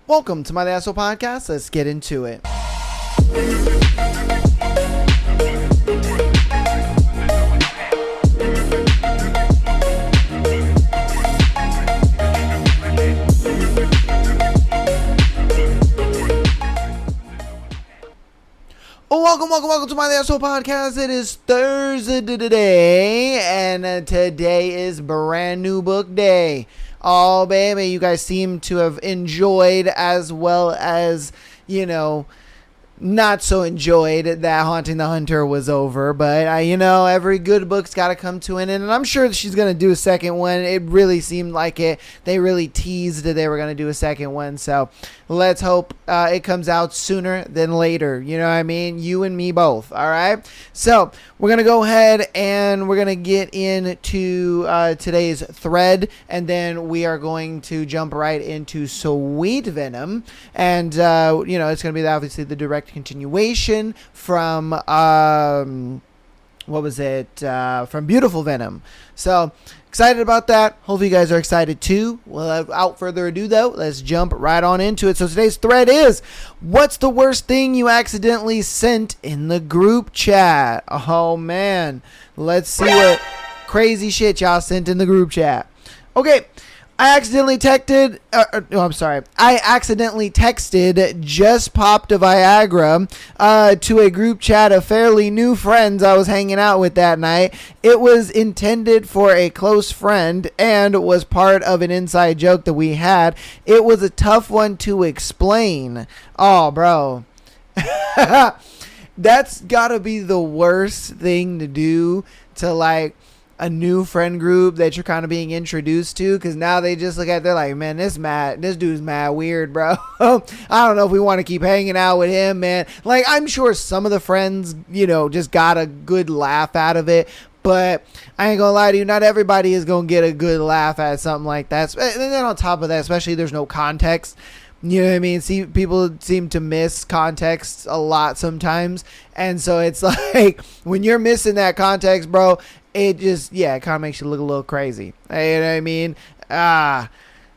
Welcome to my Asshole Podcast. Let's get into it. Welcome to my Asshole Podcast. It is Thursday today, and today is brand new book day. Oh, baby, you guys seem to have enjoyed as well as, not so enjoyed that Haunting the Hunter was over. But, every good book's got to come to an end. And I'm sure that she's going to do a second one. It really seemed like it. They really teased that they were going to do a second one. So let's hope it comes out sooner than later. You know what I mean? You and me both. All right. So we're going to go ahead and we're going to get into today's thread. And then we are going to jump right into Sweet Venom. And, it's going to be obviously the direct continuation from from Beautiful Venom. So excited about that. Hopefully you guys are excited too. Well, without further ado though, let's jump right on into it. So today's thread is, what's the worst thing you accidentally sent in the group chat? Oh man, let's see what crazy shit y'all sent in the group chat. Okay, I accidentally texted, just popped a Viagra to a group chat of fairly new friends I was hanging out with that night. It was intended for a close friend and was part of an inside joke that we had. It was a tough one to explain. Oh, bro. That's gotta be the worst thing to do to a new friend group that you're kind of being introduced to, because now they just look at it, they're like, man, this dude's mad weird, bro. I don't know if we want to keep hanging out with him, man. I'm sure some of the friends, just got a good laugh out of it, but I ain't gonna lie to you, not everybody is gonna get a good laugh at something like that. And then on top of that, especially there's no context. You know what I mean? See, people seem to miss context a lot sometimes. And so it's like, when you're missing that context, bro, it just, it kind of makes you look a little crazy. You know what I mean? I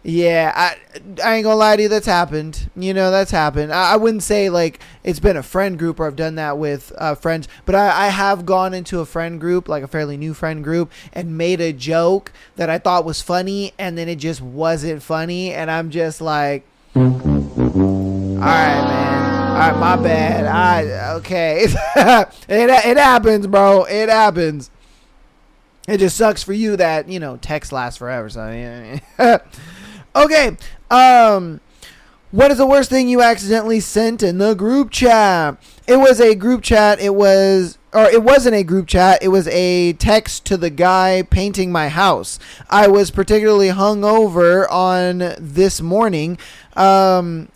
ain't gonna lie to you, that's happened. That's happened. I wouldn't say it's been a friend group or I've done that with friends, but I have gone into a friend group, a fairly new friend group, and made a joke that I thought was funny, and then it just wasn't funny, and I'm just like, all right, man. All right, my bad. Okay. It happens, bro. It happens. It just sucks for you that, text lasts forever. So, yeah. Okay. What is the worst thing you accidentally sent in the group chat? It was a group chat. It wasn't a group chat. It was a text to the guy painting my house. I was particularly hungover on this morning. I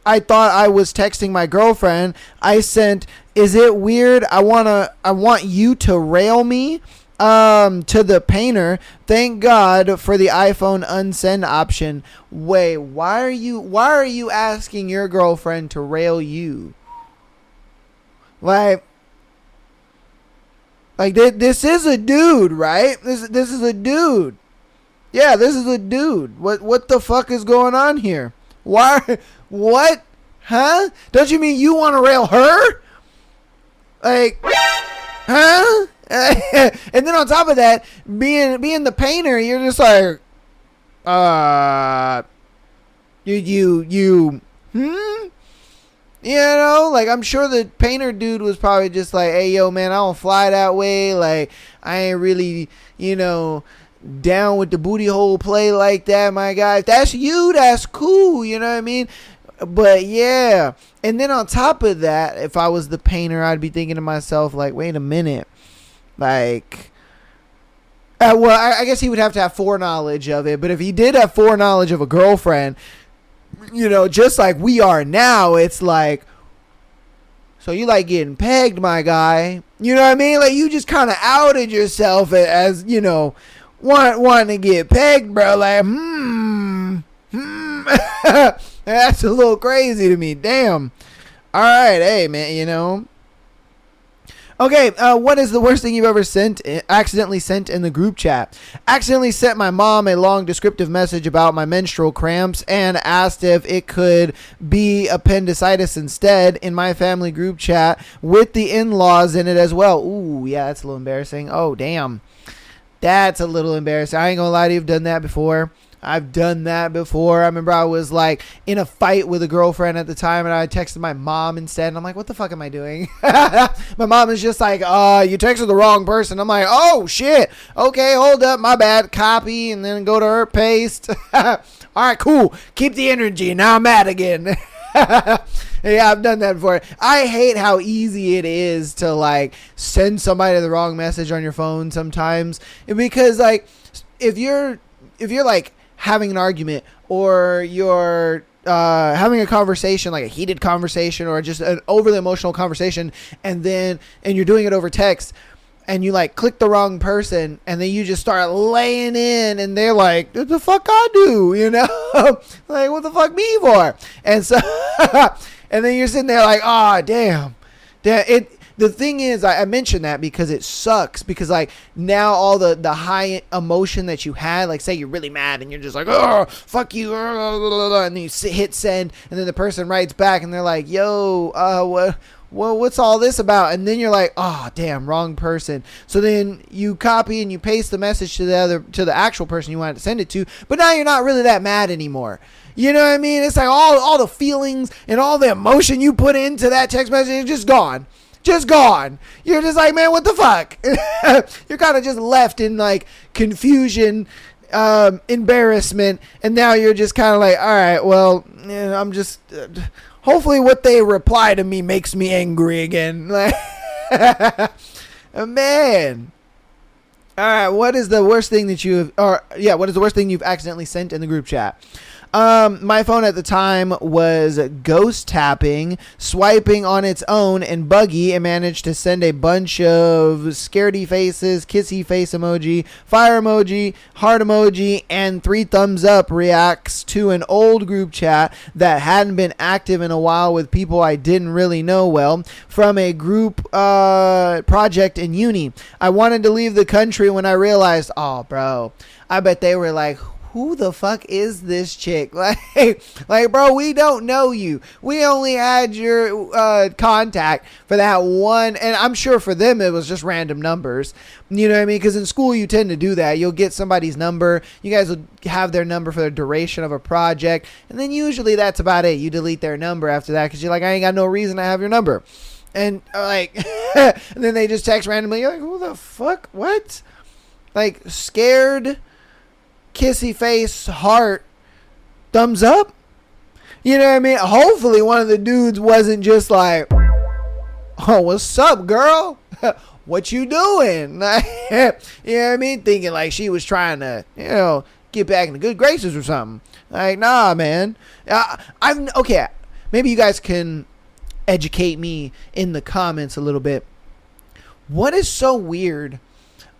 thought I was texting my girlfriend. I sent, "Is it weird? I want you to rail me." To the painter. Thank God for the iPhone unsend option. Wait, why are you asking your girlfriend to rail you? This is a dude, right? This is a dude. Yeah, this is a dude. What the fuck is going on here? Why? What? Huh? Don't you mean you want to rail her? Huh? And then on top of that, being the painter, you're just like, I'm sure the painter dude was probably just like, hey, yo, man, I don't fly that way. I ain't really, down with the booty hole play like that, my guy. If that's you, that's cool. You know what I mean? But yeah. And then on top of that, if I was the painter, I'd be thinking to myself, wait a minute. I guess he would have to have foreknowledge of it. But if he did have foreknowledge of a girlfriend, just like we are now, it's like, so you getting pegged, my guy. You know what I mean? You just kind of outed yourself as, wanting to get pegged, bro. That's a little crazy to me. Damn. All right. Hey, man, Okay, what is the worst thing you've ever accidentally sent in the group chat? Accidentally sent my mom a long descriptive message about my menstrual cramps and asked if it could be appendicitis instead in my family group chat with the in-laws in it as well. Ooh, yeah, that's a little embarrassing. Oh, damn. That's a little embarrassing. I ain't gonna lie to you, I've done that before. I've done that before. I remember I was like in a fight with a girlfriend at the time and I texted my mom instead. And I'm like, what the fuck am I doing? My mom is just like, you texted the wrong person. I'm like, oh shit. Okay, hold up. My bad. Copy and then go to her, paste. All right, cool. Keep the energy. Now I'm mad again. Yeah, I've done that before. I hate how easy it is to like send somebody the wrong message on your phone sometimes. Because like if you're like having an argument or you're having a conversation, like a heated conversation or just an overly emotional conversation, and you're doing it over text and you like click the wrong person and then you just start laying in and they're like, what the fuck I do, you know? Like, what the fuck me for? And so and then you're sitting there like, oh damn. The thing is, I mentioned that because it sucks, because like now all the high emotion that you had, like say you're really mad and you're just like, oh fuck you, and then you hit send and then the person writes back and they're like, yo, what's all this about? And then you're like, oh damn, wrong person. So then you copy and you paste the message to the actual person you wanted to send it to, but now you're not really that mad anymore. You know what I mean? It's like all the feelings and all the emotion you put into that text message is just gone. Just gone. You're just like, man, what the fuck? You're kind of just left in like confusion, embarrassment, and now you're just kind of like, all right, well, I'm just hopefully what they reply to me makes me angry again. Man. All right, what is the worst thing that what is the worst thing you've accidentally sent in the group chat? My phone at the time was ghost tapping, swiping on its own and buggy, and managed to send a bunch of scaredy faces, kissy face emoji, fire emoji, heart emoji, and 3 thumbs up reacts to an old group chat that hadn't been active in a while with people I didn't really know well from a group project in uni. I wanted to leave the country when I realized, oh bro, I bet they were like, who the fuck is this chick? Like, bro, we don't know you. We only had your contact for that one. And I'm sure for them, it was just random numbers. You know what I mean? Because in school, you tend to do that. You'll get somebody's number. You guys will have their number for the duration of a project. And then usually that's about it. You delete their number after that because you're like, I ain't got no reason to have your number. And like, and then they just text randomly. You're like, who the fuck? What? Like, scared, kissy face, heart, thumbs up. You know what I mean? Hopefully one of the dudes wasn't just like, oh, what's up, girl? What you doing? You know what I mean? Thinking like she was trying to, get back in the good graces or something. Like, nah, man. Okay, maybe you guys can educate me in the comments a little bit. What is so weird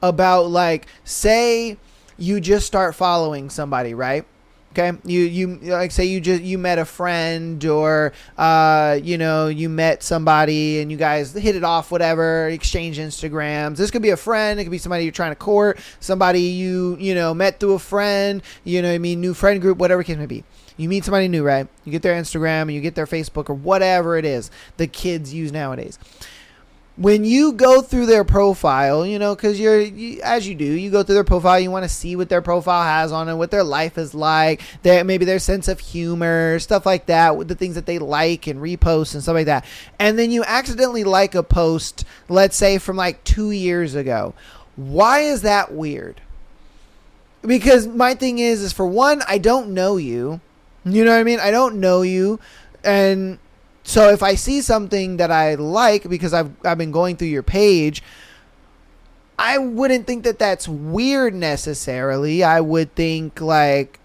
about, like, say you just start following somebody, right? Okay, you like, say you met a friend, or you met somebody and you guys hit it off, whatever, exchange Instagrams. This could be a friend, it could be somebody you're trying to court, somebody you met through a friend, new friend group, whatever the case may be. You meet somebody new, right? You get their Instagram and you get their Facebook or whatever it is the kids use nowadays. When you go through their profile, because as you do, you go through their profile, you want to see what their profile has on it, what their life is like, maybe their sense of humor, stuff like that, with the things that they like and repost and stuff like that. And then you accidentally like a post, let's say from like 2 years ago. Why is that weird? Because my thing is for one, I don't know you. You know what I mean? I don't know you. And so if I see something that I like because I've been going through your page, I wouldn't think that that's weird necessarily. I would think like,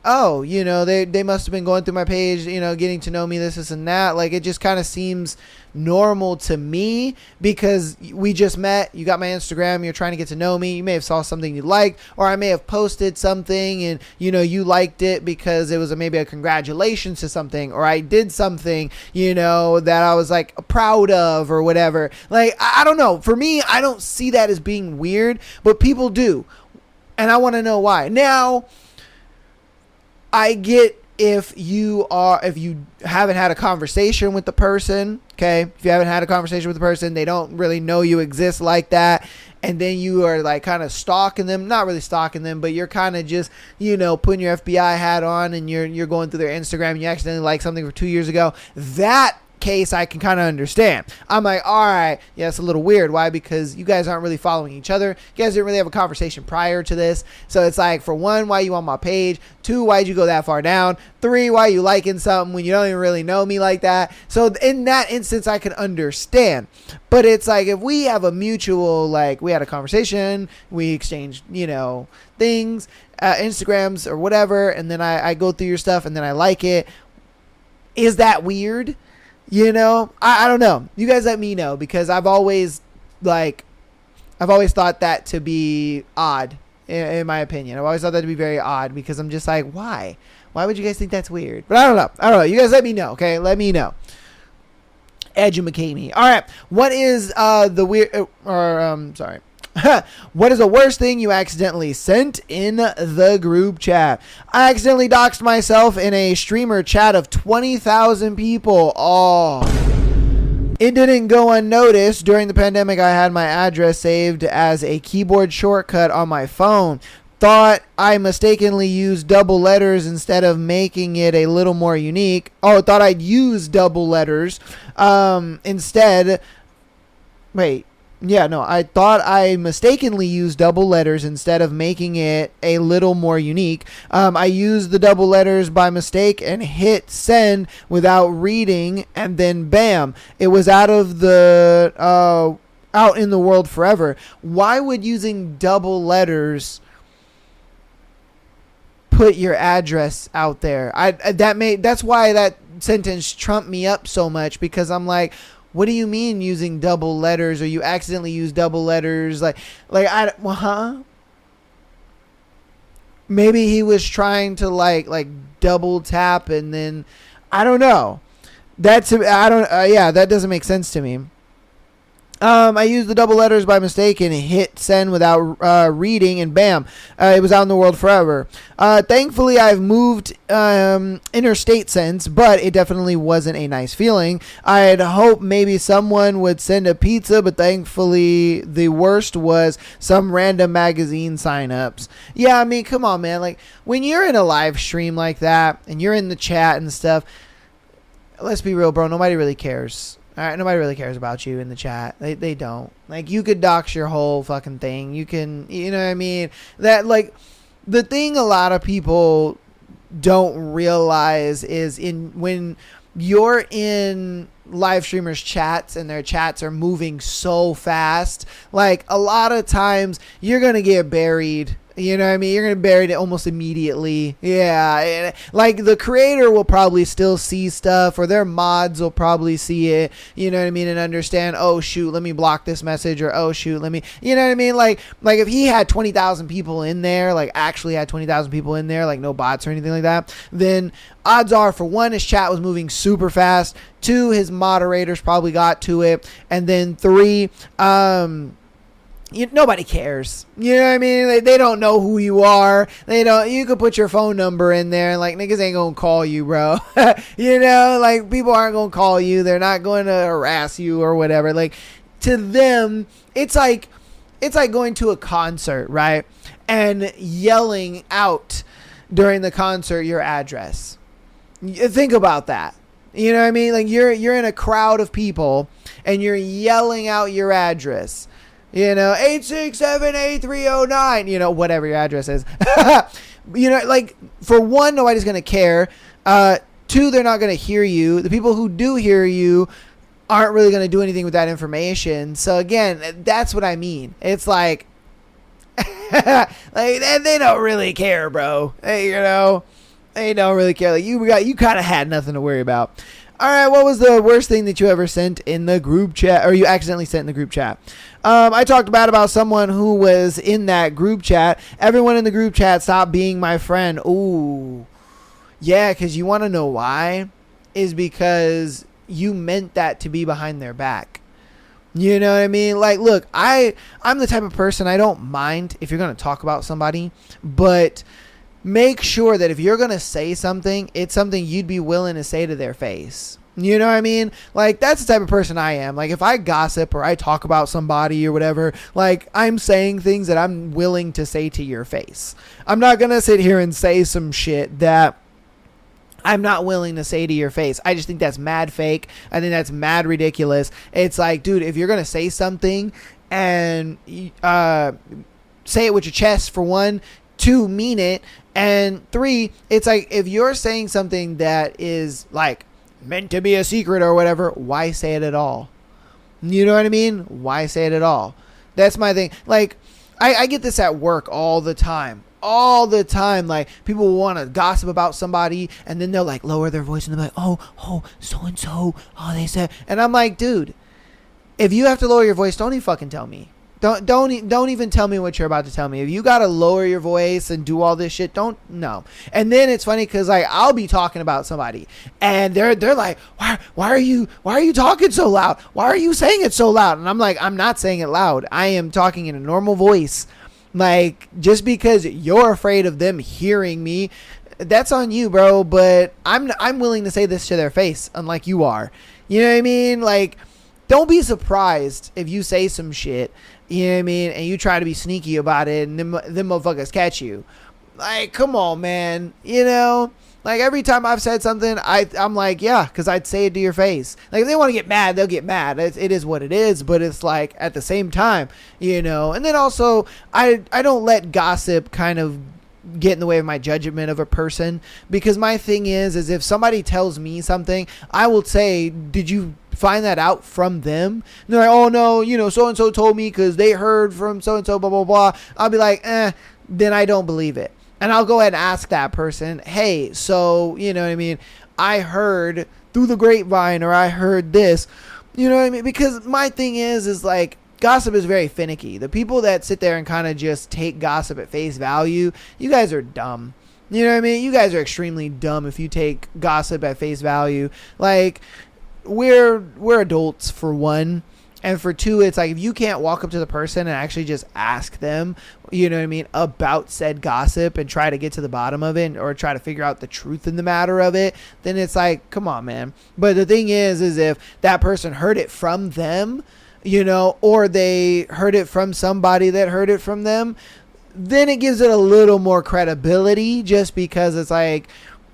oh, they must have been going through my page, getting to know me, this and that. Like, it just kind of seems normal to me because we just met. You got my Instagram. You're trying to get to know me. You may have saw something you liked, or I may have posted something and, you liked it because it was maybe a congratulations to something, or I did something, that I was like proud of or whatever. Like, I don't know. For me, I don't see that as being weird, but people do. And I want to know why. Now, I get if you haven't had a conversation with the person, okay? If you haven't had a conversation with the person, they don't really know you exist like that, and then you are like kind of stalking them, not really stalking them, but you're kind of just, putting your FBI hat on and you're going through their Instagram and you accidentally like something from 2 years ago. That case I can kind of understand. I'm like, all right, yeah, it's a little weird. Why? Because you guys aren't really following each other. You guys didn't really have a conversation prior to this. So it's like, for one, why you on my page? Two, why'd you go that far down? Three, why you liking something when you don't even really know me like that? So in that instance, I can understand. But it's like, if we have a mutual, like, we had a conversation, we exchanged, things, Instagrams or whatever, and then I go through your stuff and then I like it. Is that weird? I don't know. You guys let me know, because I've always thought that to be odd, in my opinion. I've always thought that to be very odd, because I'm just like, why? Why would you guys think that's weird? But I don't know. You guys let me know, okay? Let me know. Educate me. All right. What is the weird? Sorry. What is the worst thing you accidentally sent in the group chat? I accidentally doxed myself in a streamer chat of 20,000 people. Oh, it didn't go unnoticed. During the pandemic, I had my address saved as a keyboard shortcut on my phone. Thought I mistakenly used double letters instead of making it a little more unique. Oh, thought I'd use double letters instead. Wait. Yeah, no, I thought I mistakenly used double letters instead of making it a little more unique. I used the double letters by mistake and hit send without reading, and then bam, it was out in the world forever. Why would using double letters put your address out there? That's why that sentence trumped me up so much, because I'm like, what do you mean using double letters, or you accidentally use double letters? Maybe he was trying to like double tap, and then I don't know. That doesn't make sense to me. I used the double letters by mistake and hit send without reading, and bam, it was out in the world forever. Thankfully, I've moved interstate since, but it definitely wasn't a nice feeling. I'd hoped maybe someone would send a pizza, but thankfully, the worst was some random magazine signups. Yeah, I mean, come on, man. Like, when you're in a live stream like that, and you're in the chat and stuff, let's be real, bro. Nobody really cares. All right, nobody really cares about you in the chat. They don't. Like, you could dox your whole fucking thing. You can, you know what I mean? That, like, the thing a lot of people don't realize is when you're in live streamers' chats and their chats are moving so fast, like, a lot of times you're going to get buried. You know what I mean? You're going to bury it almost immediately. Yeah. Like, the creator will probably still see stuff, or their mods will probably see it, you know what I mean, and understand, oh, shoot, let me block this message, or, oh, shoot, let me, you know what I mean? Like if he had 20,000 people in there, like, actually had 20,000 people in there, like, no bots or anything like that, then odds are, for one, his chat was moving super fast. Two, his moderators probably got to it. And then three, nobody cares. You know what I mean? They don't know who you are. You could put your phone number in there, and like, niggas ain't gonna call you, bro. Like, people aren't gonna call you. They're not going to harass you or whatever. Like, to them, it's like going to a concert, right? And yelling out during the concert your address. Think about that. You know what I mean? Like, you're in a crowd of people and you're yelling out your address. 867-8309, whatever your address is. Like, for one, nobody's going to care. Two, they're not going to hear you. The people who do hear you aren't really going to do anything with that information. So again, that's what I mean. It's like they don't really care, bro. Hey, They don't really care. Like you kind of had nothing to worry about. All right, what was the worst thing that you ever sent in the group chat, or you accidentally sent in the group chat? I talked bad about someone who was in that group chat. Everyone in the group chat stopped being my friend. Ooh, yeah, because you want to know why? Is because you meant that to be behind their back. You know what I mean? Like, look, I'm the type of person, I don't mind if you're going to talk about somebody, but make sure that if you're going to say something, it's something you'd be willing to say to their face. You know what I mean? Like, that's the type of person I am. Like, if I gossip or I talk about somebody or whatever, like, I'm saying things that I'm willing to say to your face. I'm not going to sit here and say some shit that I'm not willing to say to your face. I just think that's mad fake. I think that's mad ridiculous. It's like, dude, if you're going to say something and say it with your chest, for one, two, mean it, and three, it's like, if you're saying something that is like meant to be a secret or whatever, why say it at all? You know what I mean? Why say it at all? That's my thing. Like, I get this at work all the time. All the time. Like, people want to gossip about somebody, and then they'll like lower their voice and they're like, oh, so and so, oh, they said, and I'm like, dude, if you have to lower your voice, don't even fucking tell me. Don't even tell me what you're about to tell me. If you gotta lower your voice and do all this shit, no. And then it's funny because like I'll be talking about somebody and they're like, why are you talking so loud? Why are you saying it so loud? And I'm like, I'm not saying it loud. I am talking in a normal voice. Like, just because you're afraid of them hearing me, that's on you, bro. But I'm willing to say this to their face, unlike you are. You know what I mean? Like, don't be surprised if you say some shit, you know what I mean, and you try to be sneaky about it, and them motherfuckers catch you. Like, come on, man. You know? Like, every time I've said something, I'm like, yeah, because I'd say it to your face. Like, if they want to get mad, they'll get mad. It is what it is, but it's like, at the same time, you know. And then also, I don't let gossip kind of get in the way of my judgment of a person, because my thing is if somebody tells me something, I will say, did you find that out from them? And they're like, oh no, you know, so and so told me because they heard from so and so, blah blah blah. I'll be like, then I don't believe it, and I'll go ahead and ask that person, hey, so, you know what I mean, I heard through the grapevine, or I heard this, you know what I mean? Because my thing is like, gossip is very finicky. The people that sit there and kind of just take gossip at face value, you guys are dumb. You know what I mean? You guys are extremely dumb if you take gossip at face value. Like, we're adults, for one. And for two, it's like, if you can't walk up to the person and actually just ask them, you know what I mean, about said gossip and try to get to the bottom of it, or try to figure out the truth in the matter of it, then it's like, come on, man. But the thing is if that person heard it from them, you know, or they heard it from somebody that heard it from them, then it gives it a little more credibility, just because it's like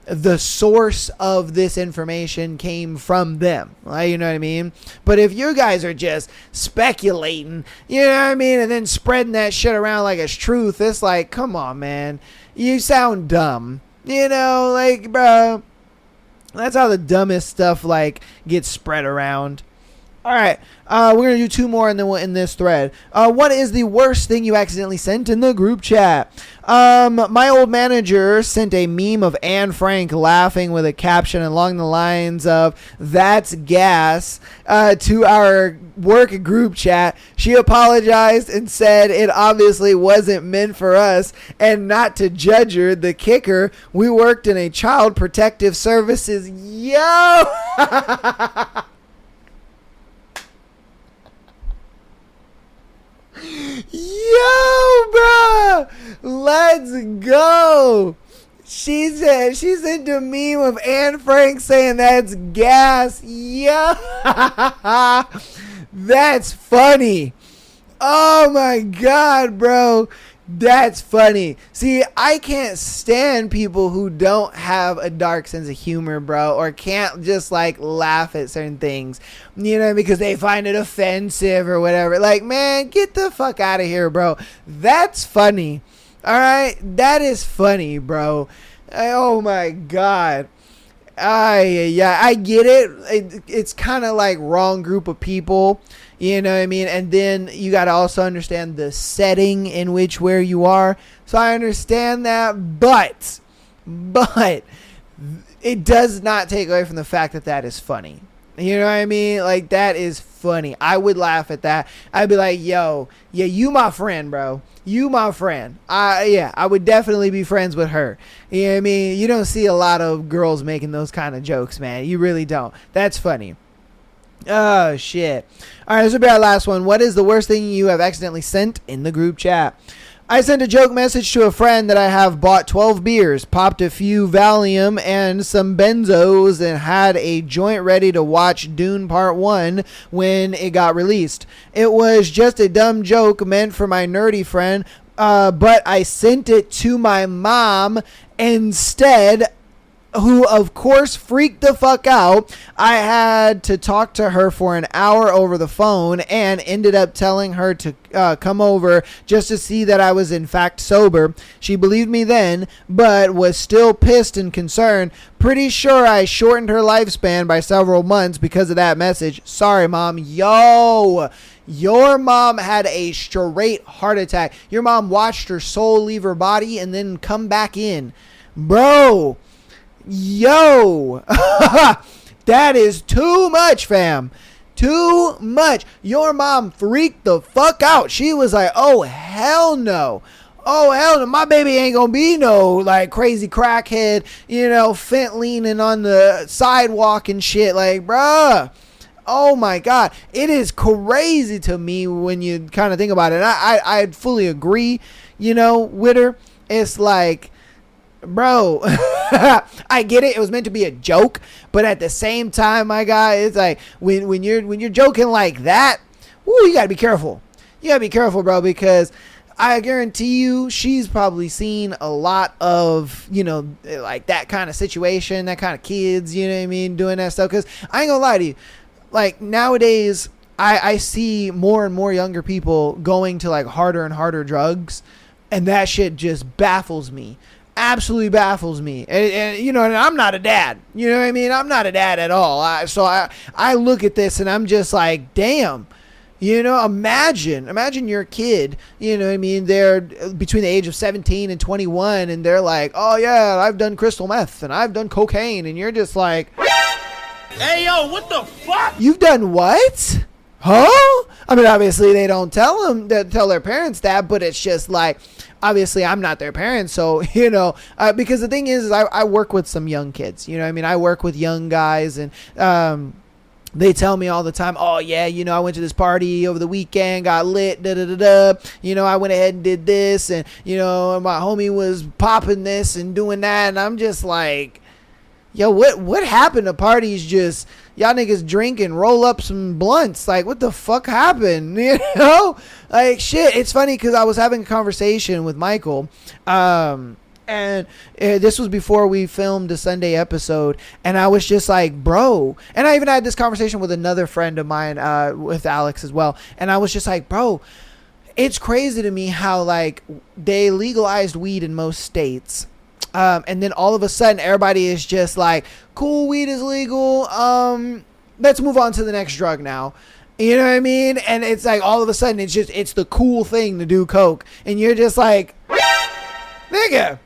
the source of this information came from them. You know what I mean? But if you guys are just speculating, you know what I mean, and then spreading that shit around like it's truth, it's like, come on, man. You sound dumb. You know, like, bro, that's how the dumbest stuff, like, gets spread around. All right, we're going to do two more in this thread. What is the worst thing you accidentally sent in the group chat? My old manager sent a meme of Anne Frank laughing with a caption along the lines of, "That's gas," to our work group chat. She apologized and said it obviously wasn't meant for us, and not to judge her. The kicker, we worked in a child protective services. Yo! Yo, bro, let's go. She sent a meme of Anne Frank saying that's gas. Yo, that's funny. Oh my God, bro. That's funny. See, I can't stand people who don't have a dark sense of humor, bro, or can't just like laugh at certain things, you know, because they find it offensive or whatever. Like, man, get the fuck out of here, bro. That's funny. All right, that is funny, bro. Oh my God. Yeah, I get it. It's kind of like wrong group of people. You know what I mean? And then you got to also understand the setting in which where you are. So I understand that. But But it does not take away from the fact that that is funny. You know what I mean? Like, that is funny. I would laugh at that. I'd be like, yo, yeah, you my friend, bro. You my friend. I would definitely be friends with her. You know what I mean? You don't see a lot of girls making those kind of jokes, man. You really don't. That's funny. Oh, shit. All right, this will be our last one. What is the worst thing you have accidentally sent in the group chat? I sent a joke message to a friend that I have bought 12 beers, popped a few Valium and some benzos, and had a joint ready to watch Dune Part 1 when it got released. It was just a dumb joke meant for my nerdy friend, but I sent it to my mom instead, who of course freaked the fuck out. I had to talk to her for an hour over the phone and ended up telling her to come over just to see that I was in fact sober. She believed me then, but was still pissed and concerned. Pretty sure I shortened her lifespan by several months because of that message. Sorry, Mom. Yo, your mom had a straight heart attack. Your mom watched her soul leave her body and then come back in. Bro, yo, that is too much, fam. Too much. Your mom freaked the fuck out. She was like, oh, hell no. Oh, hell no. My baby ain't gonna be no, like, crazy crackhead, you know, fent leaning on the sidewalk and shit. Like, bruh. Oh, my God. It is crazy to me when you kind of think about it. And I fully agree, you know, with her. It's like, bro, I get it. It was meant to be a joke, but at the same time, my guy, it's like when you're joking like that, you gotta be careful. You gotta be careful, bro, because I guarantee you, she's probably seen a lot of, you know, like that kind of situation, that kind of kids, you know what I mean, doing that stuff. Because I ain't gonna lie to you, like nowadays, I see more and more younger people going to like harder and harder drugs, and that shit just baffles me. Absolutely baffles me. And you know, and I'm not a dad. You know what I mean? I'm not a dad at all. So I look at this and I'm just like, damn. You know, imagine your kid, you know what I mean, they're between the age of 17 and 21 and they're like, oh yeah, I've done crystal meth and I've done cocaine, and you're just like, hey yo, what the fuck? You've done what? Huh? I mean, obviously they don't tell their parents that, but it's just like, obviously I'm not their parent, so, you know, because the thing is I work with some young kids, you know what I mean? I work with young guys, and they tell me all the time, oh yeah, you know, I went to this party over the weekend, got lit, you know, I went ahead and did this, and, you know, my homie was popping this and doing that, and I'm just like, yo, what happened to parties? Just y'all niggas drink and roll up some blunts. Like, what the fuck happened? You know, like, shit. It's funny because I was having a conversation with Michael, and this was before we filmed the Sunday episode, and I was just like, bro. And I even had this conversation with another friend of mine, with Alex as well, and I was just like, bro, it's crazy to me how like they legalized weed in most states. And then all of a sudden everybody is just like, cool, weed is legal. Let's move on to the next drug now. You know what I mean? And it's like all of a sudden it's the cool thing to do coke. And you're just like, nigga,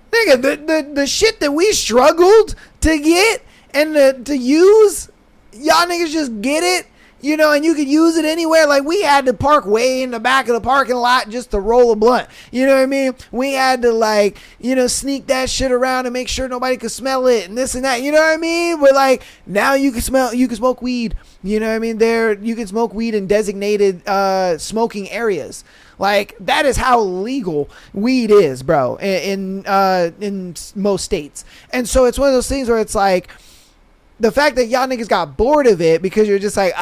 the shit that we struggled to get and to use, y'all niggas just get it. You know, and you could use it anywhere. Like, we had to park way in the back of the parking lot just to roll a blunt. You know what I mean? We had to, like, you know, sneak that shit around and make sure nobody could smell it and this and that. You know what I mean? But, like, now you can smoke weed. You know what I mean? You can smoke weed in designated smoking areas. Like, that is how legal weed is, bro, in most states. And so it's one of those things where it's like, the fact that y'all niggas got bored of it because you're just like,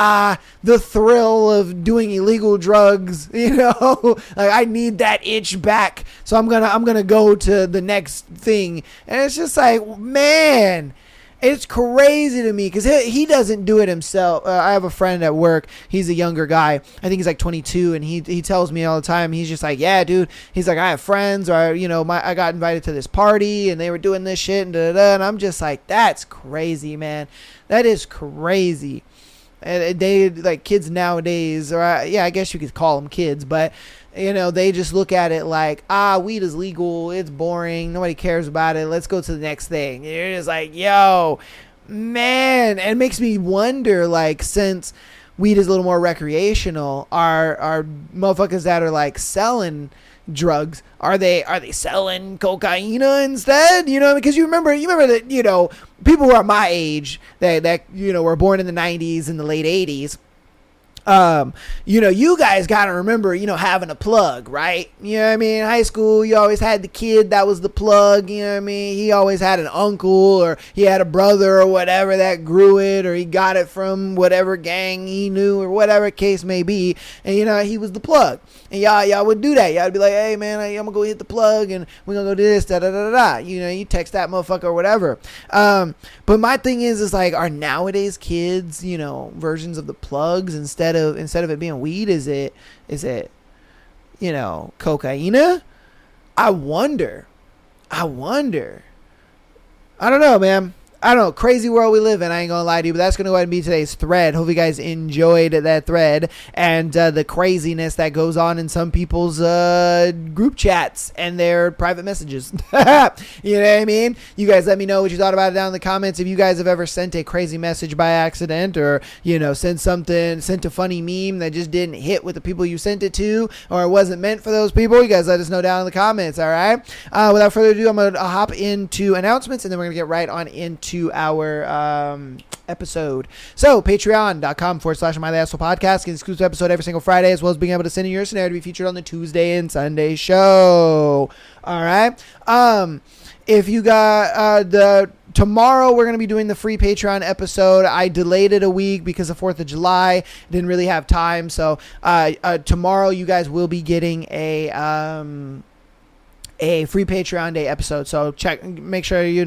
the thrill of doing illegal drugs, you know, like, I need that itch back, so I'm gonna go to the next thing. And it's just like, man, it's crazy to me because he doesn't do it himself. I have a friend at work. He's a younger guy. I think he's like 22, and he tells me all the time. He's just like, yeah, dude. He's like, I have friends, or, you know, I got invited to this party, and they were doing this shit, and and I'm just like, that's crazy, man. That is crazy. And they, like, kids nowadays, or yeah, I guess you could call them kids, but they just look at it like, weed is legal, it's boring, nobody cares about it, let's go to the next thing. And you're just like, yo, man. And it makes me wonder, like, since weed is a little more recreational, are motherfuckers that are like selling drugs, are they selling cocaine instead? Because you remember that people who are my age that were born in the 90s and the late 80s. You guys gotta remember, having a plug, right? You know what I mean? High school, you always had the kid that was the plug, you know what I mean? He always had an uncle, or he had a brother or whatever that grew it, or he got it from whatever gang he knew, or whatever case may be. And he was the plug. And y'all would do that. Y'all would be like, hey man, I'm gonna go hit the plug and we're gonna go do this, da da da da. You text that motherfucker or whatever. But my thing is like, are nowadays kids, versions of the plugs instead of it being weed? Is it cocaine? I wonder. I don't know, man. I don't know. Crazy world we live in. I ain't gonna lie to you, but that's gonna go ahead and be today's thread. Hope you guys enjoyed that thread and the craziness that goes on in some people's group chats and their private messages. You know what I mean? You guys let me know what you thought about it down in the comments. If you guys have ever sent a crazy message by accident, or sent a funny meme that just didn't hit with the people you sent it to, or it wasn't meant for those people, you guys let us know down in the comments. All right. Without further ado, I'm gonna hop into announcements, and then we're gonna get right on into our episode. So patreon.com/myasshole podcast, an exclusive episode every single Friday, as well as being able to send in your scenario to be featured on the Tuesday and Sunday show. All right. If you got tomorrow, we're going to be doing the free Patreon episode. I delayed it a week because of 4th of July. Didn't really have time. So tomorrow you guys will be getting a free Patreon day episode. So make sure you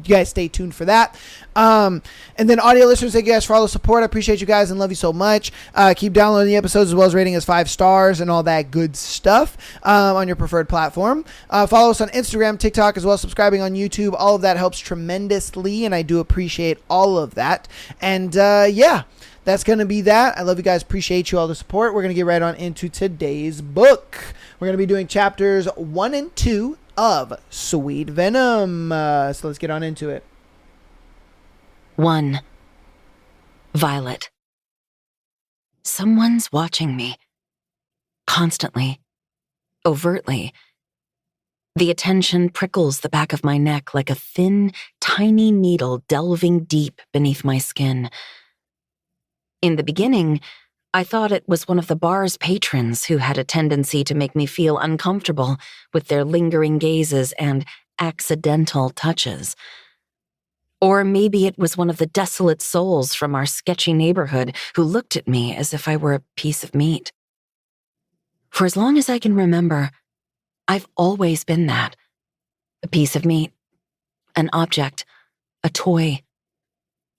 guys stay tuned for that. And then audio listeners, thank you guys for all the support. I appreciate you guys and love you so much. Keep downloading the episodes, as well as rating us 5 stars and all that good stuff on your preferred platform. Follow us on Instagram, TikTok, as well as subscribing on YouTube. All of that helps tremendously, and I do appreciate all of that. And yeah, that's going to be that. I love you guys. Appreciate you all the support. We're going to get right on into today's book. We're going to be doing chapters 1 and 2 of Sweet Venom. So let's get on into it. 1. Violet. Someone's watching me. Constantly. Overtly. The attention prickles the back of my neck like a thin, tiny needle delving deep beneath my skin. In the beginning, I thought it was one of the bar's patrons who had a tendency to make me feel uncomfortable with their lingering gazes and accidental touches. Or maybe it was one of the desolate souls from our sketchy neighborhood who looked at me as if I were a piece of meat. For as long as I can remember, I've always been that. A piece of meat, an object, a toy.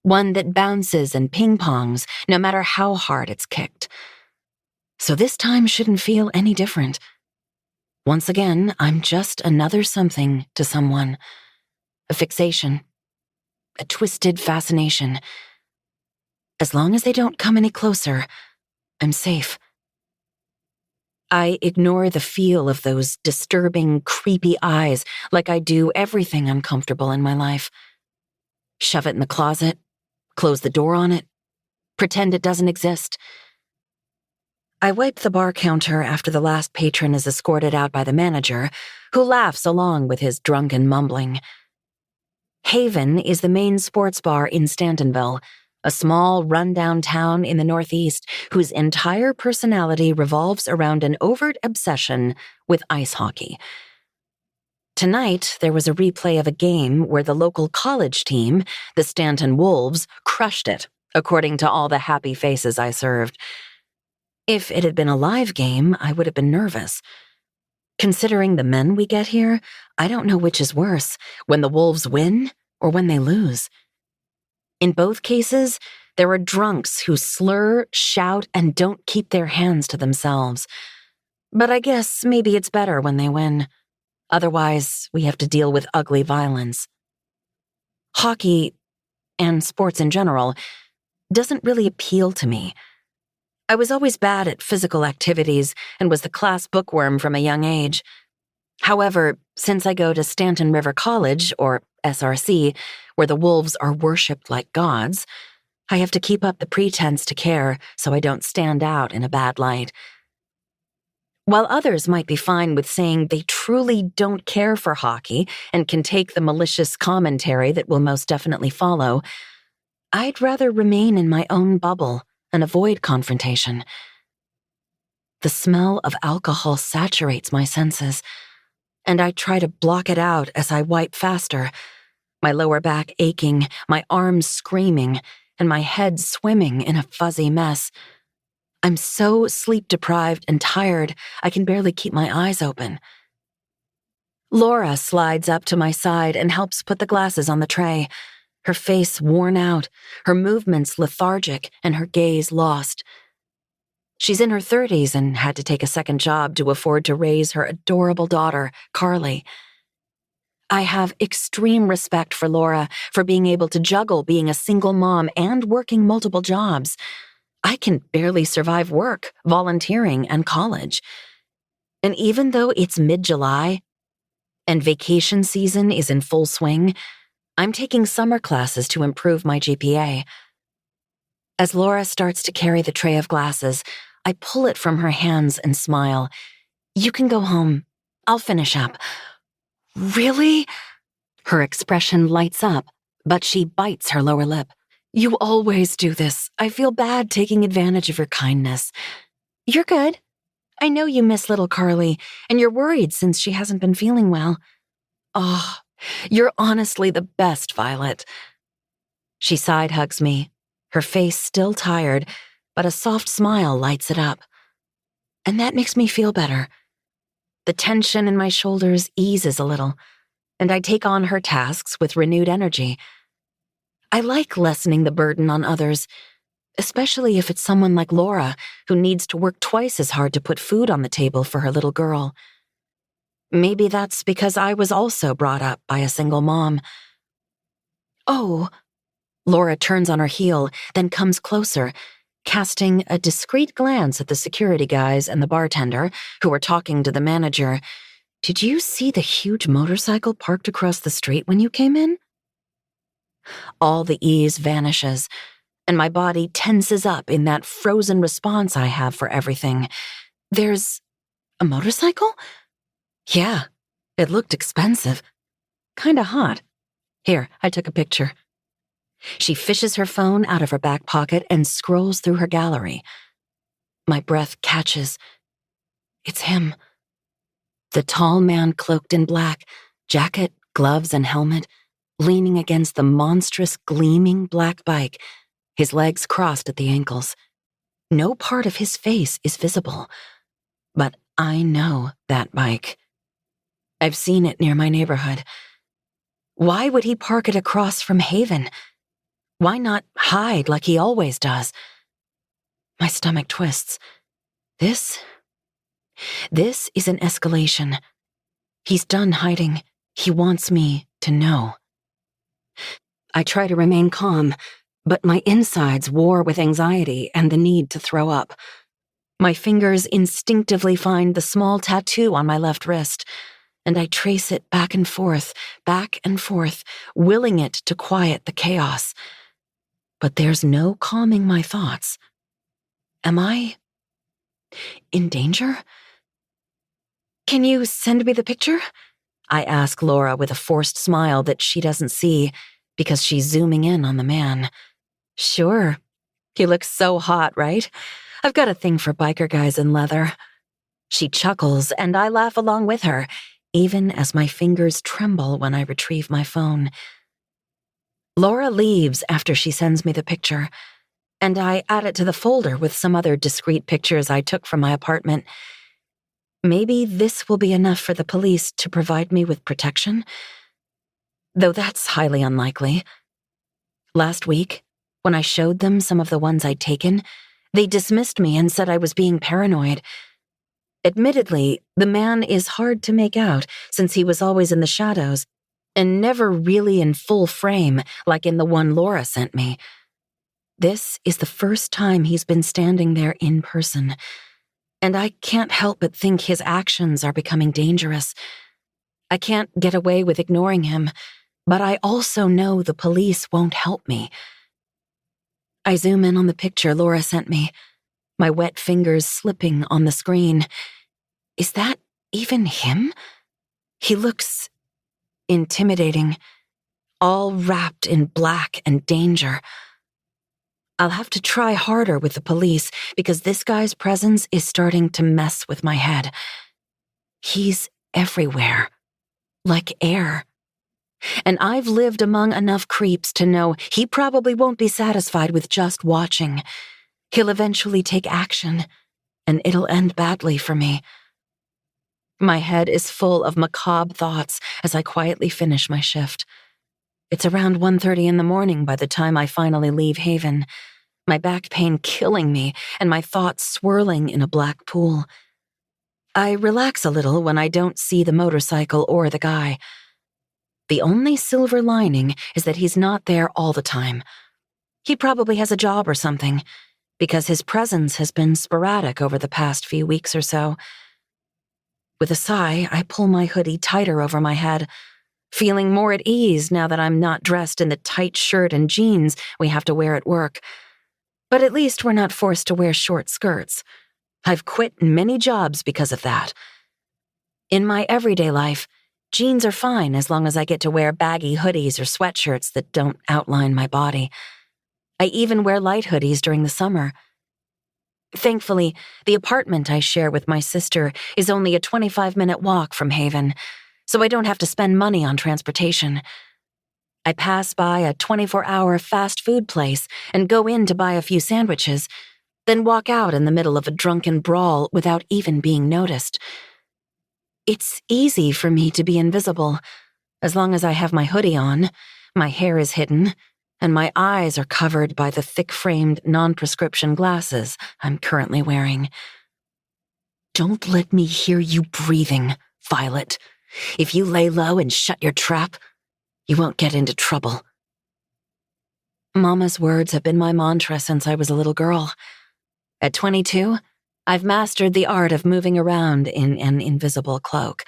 One that bounces and ping-pongs no matter how hard it's kicked. So this time shouldn't feel any different. Once again, I'm just another something to someone. A fixation. A twisted fascination. As long as they don't come any closer, I'm safe. I ignore the feel of those disturbing, creepy eyes like I do everything uncomfortable in my life. Shove it in the closet. Close the door on it. Pretend it doesn't exist. I wipe the bar counter after the last patron is escorted out by the manager, who laughs along with his drunken mumbling. Haven is the main sports bar in Stantonville, a small, rundown town in the Northeast whose entire personality revolves around an overt obsession with ice hockey. Tonight, there was a replay of a game where the local college team, the Stanton Wolves, crushed it, according to all the happy faces I served. If it had been a live game, I would have been nervous. Considering the men we get here, I don't know which is worse, when the Wolves win or when they lose. In both cases, there are drunks who slur, shout, and don't keep their hands to themselves. But I guess maybe it's better when they win. Otherwise, we have to deal with ugly violence. Hockey, and sports in general, doesn't really appeal to me. I was always bad at physical activities and was the class bookworm from a young age. However, since I go to Stanton River College, or SRC, where the wolves are worshipped like gods, I have to keep up the pretense to care so I don't stand out in a bad light. While others might be fine with saying they truly don't care for hockey and can take the malicious commentary that will most definitely follow, I'd rather remain in my own bubble and avoid confrontation. The smell of alcohol saturates my senses, and I try to block it out as I wipe faster, my lower back aching, my arms screaming, and my head swimming in a fuzzy mess. I'm so sleep-deprived and tired, I can barely keep my eyes open. Laura slides up to my side and helps put the glasses on the tray, her face worn out, her movements lethargic, and her gaze lost. She's in her 30s and had to take a second job to afford to raise her adorable daughter, Carly. I have extreme respect for Laura for being able to juggle being a single mom and working multiple jobs. I can barely survive work, volunteering, and college. And even though it's mid-July and vacation season is in full swing, I'm taking summer classes to improve my GPA. As Laura starts to carry the tray of glasses, I pull it from her hands and smile. "You can go home. I'll finish up." "Really?" Her expression lights up, but she bites her lower lip. "You always do this. I feel bad taking advantage of your kindness." "You're good. I know you miss little Carly, and you're worried since she hasn't been feeling well." "Oh, you're honestly the best, Violet." She side hugs me, her face still tired, but a soft smile lights it up. And that makes me feel better. The tension in my shoulders eases a little, and I take on her tasks with renewed energy. I like lessening the burden on others, especially if it's someone like Laura who needs to work twice as hard to put food on the table for her little girl. Maybe that's because I was also brought up by a single mom. "Oh," Laura turns on her heel, then comes closer, casting a discreet glance at the security guys and the bartender, who are talking to the manager. "Did you see the huge motorcycle parked across the street when you came in?" All the ease vanishes, and my body tenses up in that frozen response I have for everything. "There's a motorcycle?" "Yeah, it looked expensive. Kinda hot. Here, I took a picture." She fishes her phone out of her back pocket and scrolls through her gallery. My breath catches. It's him. The tall man cloaked in black, jacket, gloves, and helmet, leaning against the monstrous, gleaming black bike, his legs crossed at the ankles. No part of his face is visible, but I know that bike. I've seen it near my neighborhood. Why would he park it across from Haven? Why not hide like he always does? My stomach twists. This is an escalation. He's done hiding. He wants me to know. I try to remain calm, but my insides war with anxiety and the need to throw up. My fingers instinctively find the small tattoo on my left wrist, and I trace it back and forth, willing it to quiet the chaos. But there's no calming my thoughts. Am I in danger? "Can you send me the picture?" I ask Laura with a forced smile that she doesn't see because she's zooming in on the man. "Sure. He looks so hot, right? I've got a thing for biker guys in leather." She chuckles, and I laugh along with her, even as my fingers tremble when I retrieve my phone. Laura leaves after she sends me the picture, and I add it to the folder with some other discreet pictures I took from my apartment. Maybe this will be enough for the police to provide me with protection? Though that's highly unlikely. Last week, when I showed them some of the ones I'd taken, they dismissed me and said I was being paranoid. Admittedly, the man is hard to make out since he was always in the shadows and never really in full frame like in the one Laura sent me. This is the first time he's been standing there in person, and I can't help but think his actions are becoming dangerous. I can't get away with ignoring him, but I also know the police won't help me. I zoom in on the picture Laura sent me, my wet fingers slipping on the screen. Is that even him? He looks intimidating, all wrapped in black and danger. I'll have to try harder with the police because this guy's presence is starting to mess with my head. He's everywhere, like air. And I've lived among enough creeps to know he probably won't be satisfied with just watching. He'll eventually take action, and it'll end badly for me. My head is full of macabre thoughts as I quietly finish my shift. It's around 1:30 in the morning by the time I finally leave Haven, my back pain killing me and my thoughts swirling in a black pool. I relax a little when I don't see the motorcycle or the guy. The only silver lining is that he's not there all the time. He probably has a job or something, because his presence has been sporadic over the past few weeks or so. With a sigh, I pull my hoodie tighter over my head, feeling more at ease now that I'm not dressed in the tight shirt and jeans we have to wear at work. But at least we're not forced to wear short skirts. I've quit many jobs because of that. In my everyday life, jeans are fine as long as I get to wear baggy hoodies or sweatshirts that don't outline my body. I even wear light hoodies during the summer. Thankfully, the apartment I share with my sister is only a 25-minute walk from Haven, so I don't have to spend money on transportation. I pass by a 24-hour fast food place and go in to buy a few sandwiches, then walk out in the middle of a drunken brawl without even being noticed. It's easy for me to be invisible, as long as I have my hoodie on, my hair is hidden, and my eyes are covered by the thick-framed non-prescription glasses I'm currently wearing. Don't let me hear you breathing, Violet. If you lay low and shut your trap, you won't get into trouble. Mama's words have been my mantra since I was a little girl. At 22, I've mastered the art of moving around in an invisible cloak.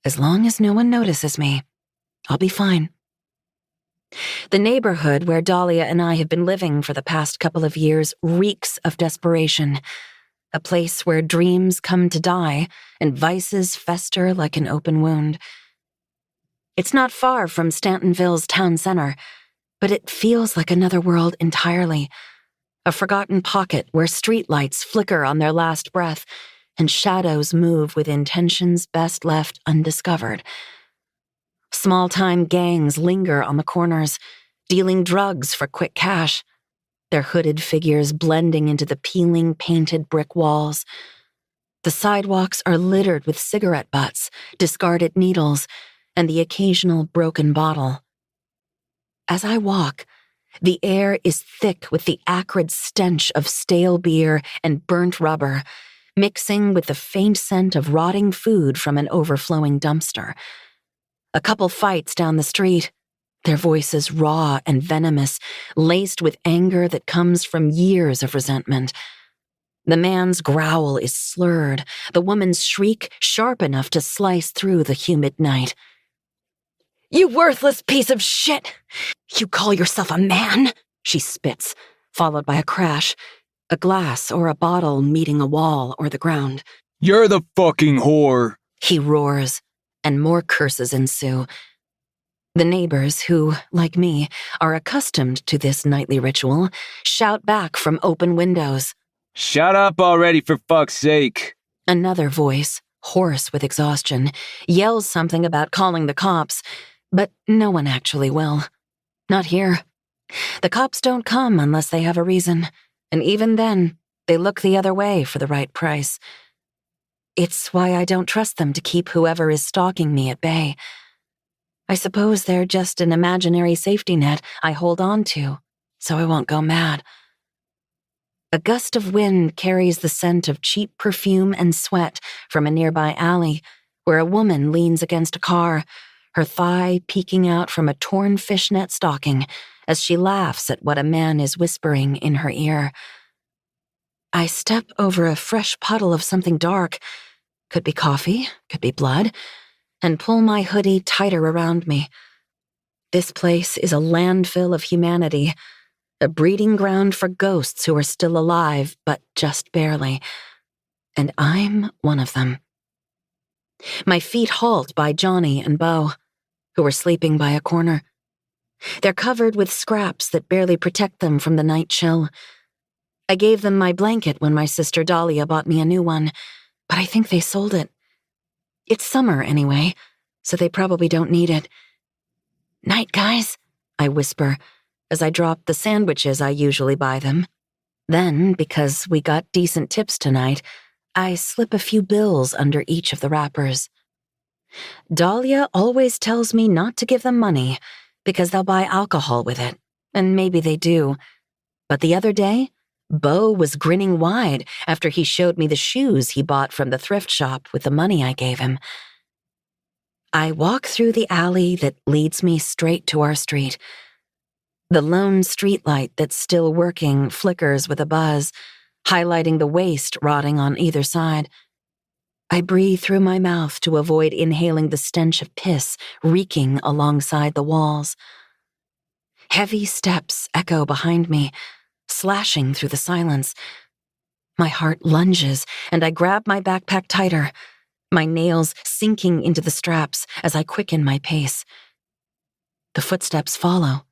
As long as no one notices me, I'll be fine. The neighborhood where Dahlia and I have been living for the past couple of years reeks of desperation, a place where dreams come to die and vices fester like an open wound. It's not far from Stantonville's town center, but it feels like another world entirely, a forgotten pocket where streetlights flicker on their last breath and shadows move with intentions best left undiscovered. Small-time gangs linger on the corners, dealing drugs for quick cash, their hooded figures blending into the peeling, painted brick walls. The sidewalks are littered with cigarette butts, discarded needles, and the occasional broken bottle. As I walk, the air is thick with the acrid stench of stale beer and burnt rubber, mixing with the faint scent of rotting food from an overflowing dumpster. A couple fights down the street, their voices raw and venomous, laced with anger that comes from years of resentment. The man's growl is slurred, the woman's shriek sharp enough to slice through the humid night. "You worthless piece of shit! You call yourself a man?" she spits, followed by a crash, a glass or a bottle meeting a wall or the ground. "You're the fucking whore!" he roars, and more curses ensue. The neighbors who, like me, are accustomed to this nightly ritual, shout back from open windows. "Shut up already, for fuck's sake!" Another voice, hoarse with exhaustion, yells something about calling the cops, but no one actually will. Not here. The cops don't come unless they have a reason, and even then, they look the other way for the right price. It's why I don't trust them to keep whoever is stalking me at bay. I suppose they're just an imaginary safety net I hold on to, so I won't go mad. A gust of wind carries the scent of cheap perfume and sweat from a nearby alley, where a woman leans against a car, her thigh peeking out from a torn fishnet stocking as she laughs at what a man is whispering in her ear. I step over a fresh puddle of something dark, could be coffee, could be blood, and pull my hoodie tighter around me. This place is a landfill of humanity, a breeding ground for ghosts who are still alive, but just barely. And I'm one of them. My feet halt by Johnny and Bo, who are sleeping by a corner. They're covered with scraps that barely protect them from the night chill. I gave them my blanket when my sister Dahlia bought me a new one, but I think they sold it. It's summer anyway, so they probably don't need it. "Night, guys," I whisper as I drop the sandwiches I usually buy them. Then, because we got decent tips tonight, I slip a few bills under each of the wrappers. Dahlia always tells me not to give them money because they'll buy alcohol with it, and maybe they do. But the other day, Bo was grinning wide after he showed me the shoes he bought from the thrift shop with the money I gave him. I walk through the alley that leads me straight to our street. The lone streetlight that's still working flickers with a buzz, highlighting the waste rotting on either side. I breathe through my mouth to avoid inhaling the stench of piss reeking alongside the walls. Heavy steps echo behind me, slashing through the silence. My heart lunges, and I grab my backpack tighter, my nails sinking into the straps as I quicken my pace. The footsteps follow,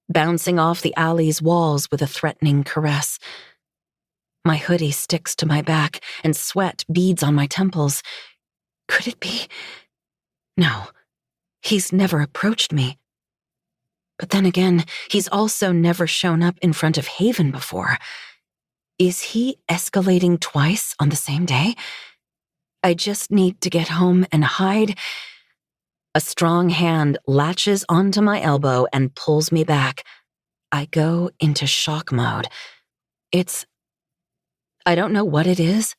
bouncing off the alley's walls with a threatening caress. My hoodie sticks to my back, and sweat beads on my temples. Could it be? No, he's never approached me. But then again, he's also never shown up in front of Haven before. Is he escalating twice on the same day? I just need to get home and hide. A strong hand latches onto my elbow and pulls me back. I go into shock mode. I don't know what it is,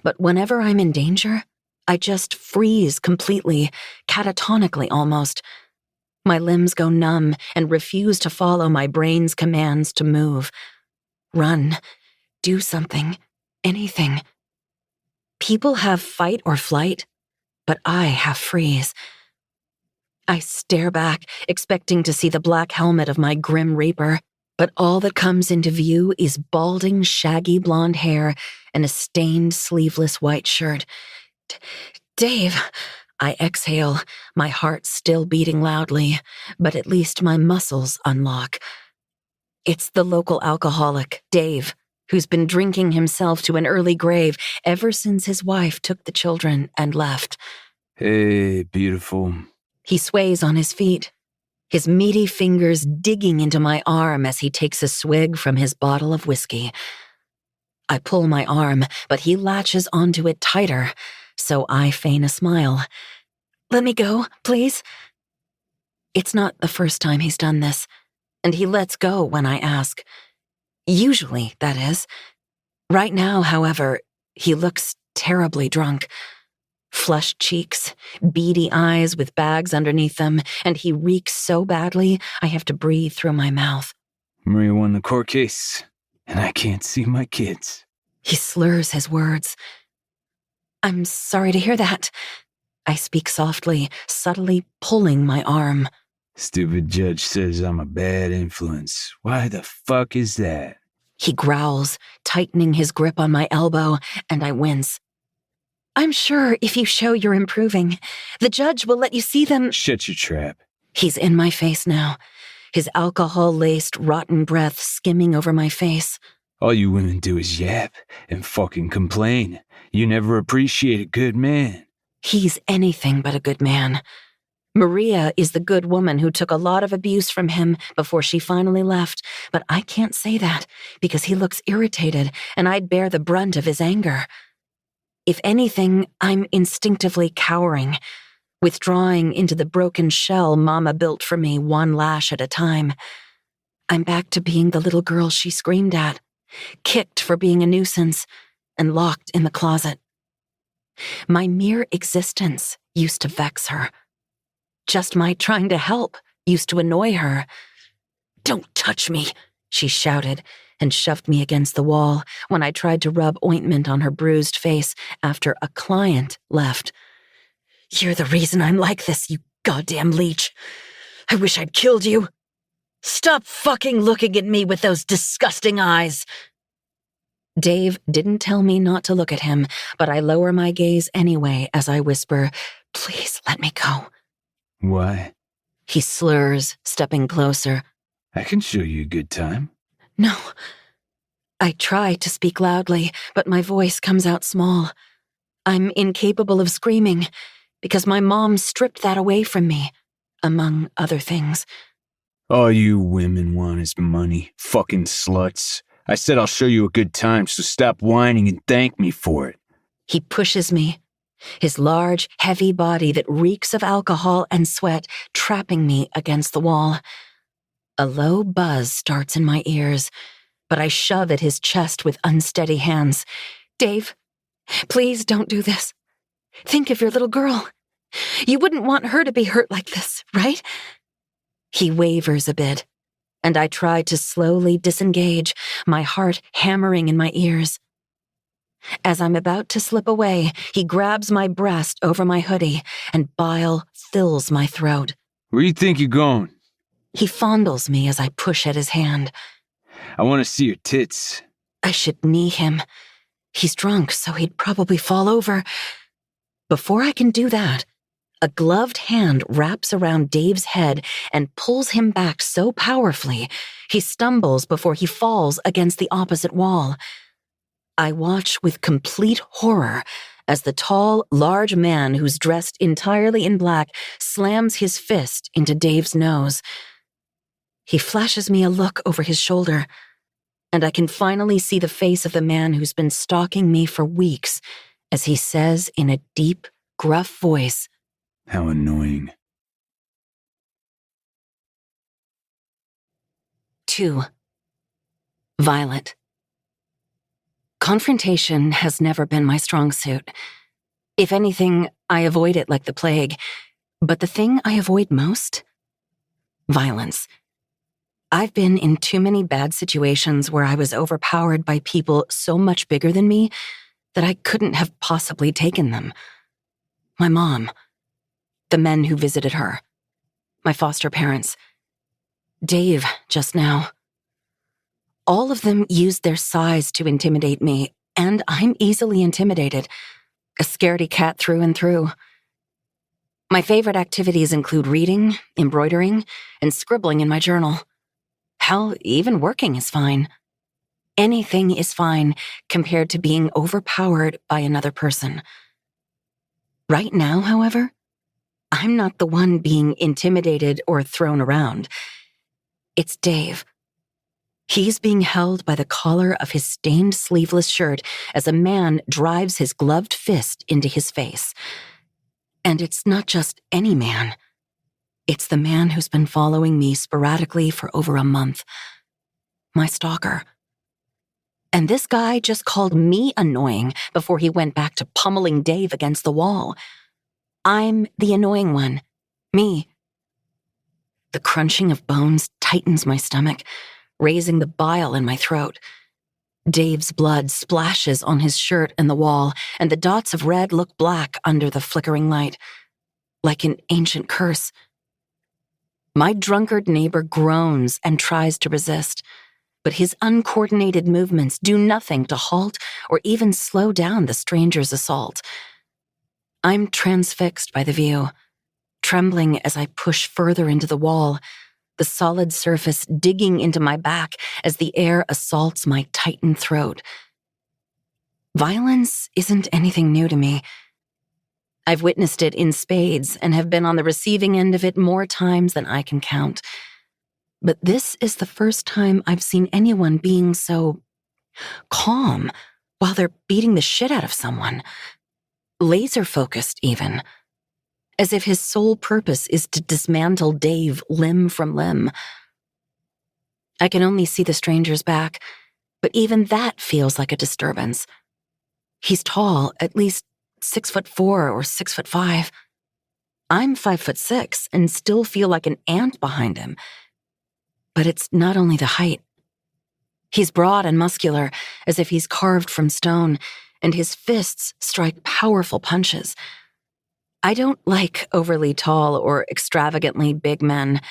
but whenever I'm in danger, I just freeze completely, catatonically almost. My limbs go numb and refuse to follow my brain's commands to move. Run. Do something. Anything. People have fight or flight, but I have freeze. I stare back, expecting to see the black helmet of my grim reaper, but all that comes into view is balding, shaggy blonde hair and a stained, sleeveless white shirt. "Dave," I exhale, my heart still beating loudly, but at least my muscles unlock. It's the local alcoholic, Dave, who's been drinking himself to an early grave ever since his wife took the children and left. Hey, beautiful. He sways on his feet, his meaty fingers digging into my arm as he takes a swig from his bottle of whiskey. I pull my arm, but he latches onto it tighter, so I feign a smile. "Let me go, please." It's not the first time he's done this, and he lets go when I ask. Usually, that is. Right now, however, he looks terribly drunk. Flushed cheeks, beady eyes with bags underneath them, and he reeks so badly I have to breathe through my mouth. Maria won the court case, and I can't see my kids. He slurs his words. "I'm sorry to hear that." I speak softly, subtly pulling my arm. Stupid judge says I'm a bad influence. Why the fuck is that? He growls, tightening his grip on my elbow, and I wince. "I'm sure if you show you're improving, the judge will let you see them." Shut your trap. He's in my face now, his alcohol-laced, rotten breath skimming over my face. All you women do is yap and fucking complain. You never appreciate a good man. He's anything but a good man. Maria is the good woman who took a lot of abuse from him before she finally left, but I can't say that because he looks irritated and I'd bear the brunt of his anger. If anything, I'm instinctively cowering, withdrawing into the broken shell Mama built for me one lash at a time. I'm back to being the little girl she screamed at, kicked for being a nuisance, and locked in the closet. My mere existence used to vex her. Just my trying to help used to annoy her. "Don't touch me," she shouted and shoved me against the wall when I tried to rub ointment on her bruised face after a client left. "You're the reason I'm like this, you goddamn leech. I wish I'd killed you. Stop fucking looking at me with those disgusting eyes." Dave didn't tell me not to look at him, but I lower my gaze anyway as I whisper, "Please let me go." Why? He slurs, stepping closer. I can show you a good time. "No." I try to speak loudly, but my voice comes out small. I'm incapable of screaming because my mom stripped that away from me, among other things. All you women want is money, fucking sluts. I said I'll show you a good time, so stop whining and thank me for it. He pushes me, his large, heavy body that reeks of alcohol and sweat trapping me against the wall. A low buzz starts in my ears, but I shove at his chest with unsteady hands. "Dave, please don't do this. Think of your little girl. You wouldn't want her to be hurt like this, right?" He wavers a bit, and I try to slowly disengage, my heart hammering in my ears. As I'm about to slip away, he grabs my breast over my hoodie, and bile fills my throat. Where do you think you're going? He fondles me as I push at his hand. I want to see your tits. I should knee him. He's drunk, so he'd probably fall over. Before I can do that, a gloved hand wraps around Dave's head and pulls him back so powerfully, he stumbles before he falls against the opposite wall. I watch with complete horror as the tall, large man who's dressed entirely in black slams his fist into Dave's nose. He flashes me a look over his shoulder, and I can finally see the face of the man who's been stalking me for weeks as he says in a deep, gruff voice, How annoying. 2. Violet. Confrontation has never been my strong suit. If anything, I avoid it like the plague. But the thing I avoid most? Violence. I've been in too many bad situations where I was overpowered by people so much bigger than me that I couldn't have possibly taken them. My mom. The men who visited her. My foster parents. Dave, just now. All of them used their size to intimidate me, and I'm easily intimidated. A scaredy cat through and through. My favorite activities include reading, embroidering, and scribbling in my journal. Hell, even working is fine. Anything is fine compared to being overpowered by another person. Right now, however, I'm not the one being intimidated or thrown around. It's Dave. He's being held by the collar of his stained sleeveless shirt as a man drives his gloved fist into his face. And it's not just any man. It's the man who's been following me sporadically for over a month. My stalker. And this guy just called me annoying before he went back to pummeling Dave against the wall. I'm the annoying one. Me. The crunching of bones tightens my stomach, raising the bile in my throat. Dave's blood splashes on his shirt and the wall, and the dots of red look black under the flickering light, like an ancient curse. My drunkard neighbor groans and tries to resist, but his uncoordinated movements do nothing to halt or even slow down the stranger's assault. I'm transfixed by the view, trembling as I push further into the wall, the solid surface digging into my back as the air assaults my tightened throat. Violence isn't anything new to me. I've witnessed it in spades and have been on the receiving end of it more times than I can count. But this is the first time I've seen anyone being so calm while they're beating the shit out of someone. Laser-focused, even. As if his sole purpose is to dismantle Dave limb from limb. I can only see the stranger's back, but even that feels like a disturbance. He's tall, at least 6'4" or 6'5". I'm 5'6" and still feel like an ant behind him. But it's not only the height. He's broad and muscular, as if he's carved from stone, and his fists strike powerful punches. I don't like overly tall or extravagantly big men.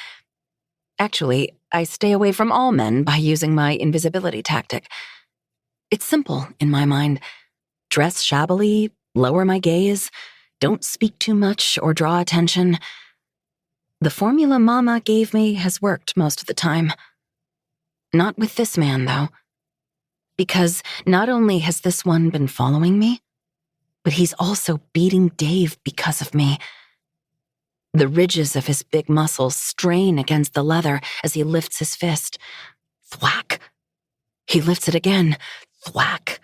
Actually, I stay away from all men by using my invisibility tactic. It's simple in my mind. Dress shabbily, lower my gaze, don't speak too much or draw attention. The formula Mama gave me has worked most of the time. Not with this man, though. Because not only has this one been following me, but he's also beating Dave because of me. The ridges of his big muscles strain against the leather as he lifts his fist. Thwack. He lifts it again. Thwack.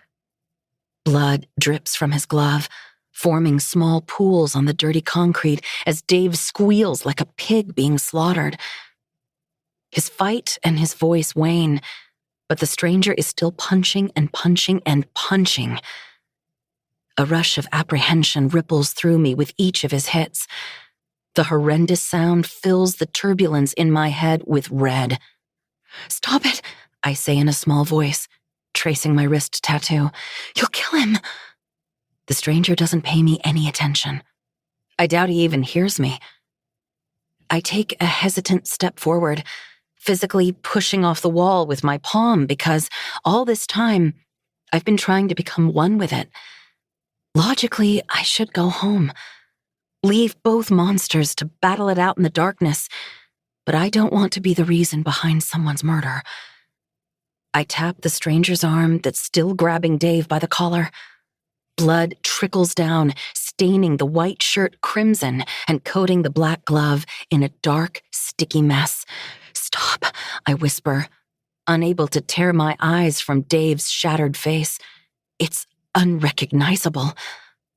Blood drips from his glove, forming small pools on the dirty concrete as Dave squeals like a pig being slaughtered. His fight and his voice wane, but the stranger is still punching and punching and punching. A rush of apprehension ripples through me with each of his hits. The horrendous sound fills the turbulence in my head with red. "Stop it," I say in a small voice, tracing my wrist tattoo. "You'll kill him." The stranger doesn't pay me any attention. I doubt he even hears me. I take a hesitant step forward, physically pushing off the wall with my palm because all this time I've been trying to become one with it. Logically, I should go home. Leave both monsters to battle it out in the darkness, but I don't want to be the reason behind someone's murder. I tap the stranger's arm that's still grabbing Dave by the collar. Blood trickles down, staining the white shirt crimson and coating the black glove in a dark, sticky mess. "Stop," I whisper, unable to tear my eyes from Dave's shattered face. It's unrecognizable.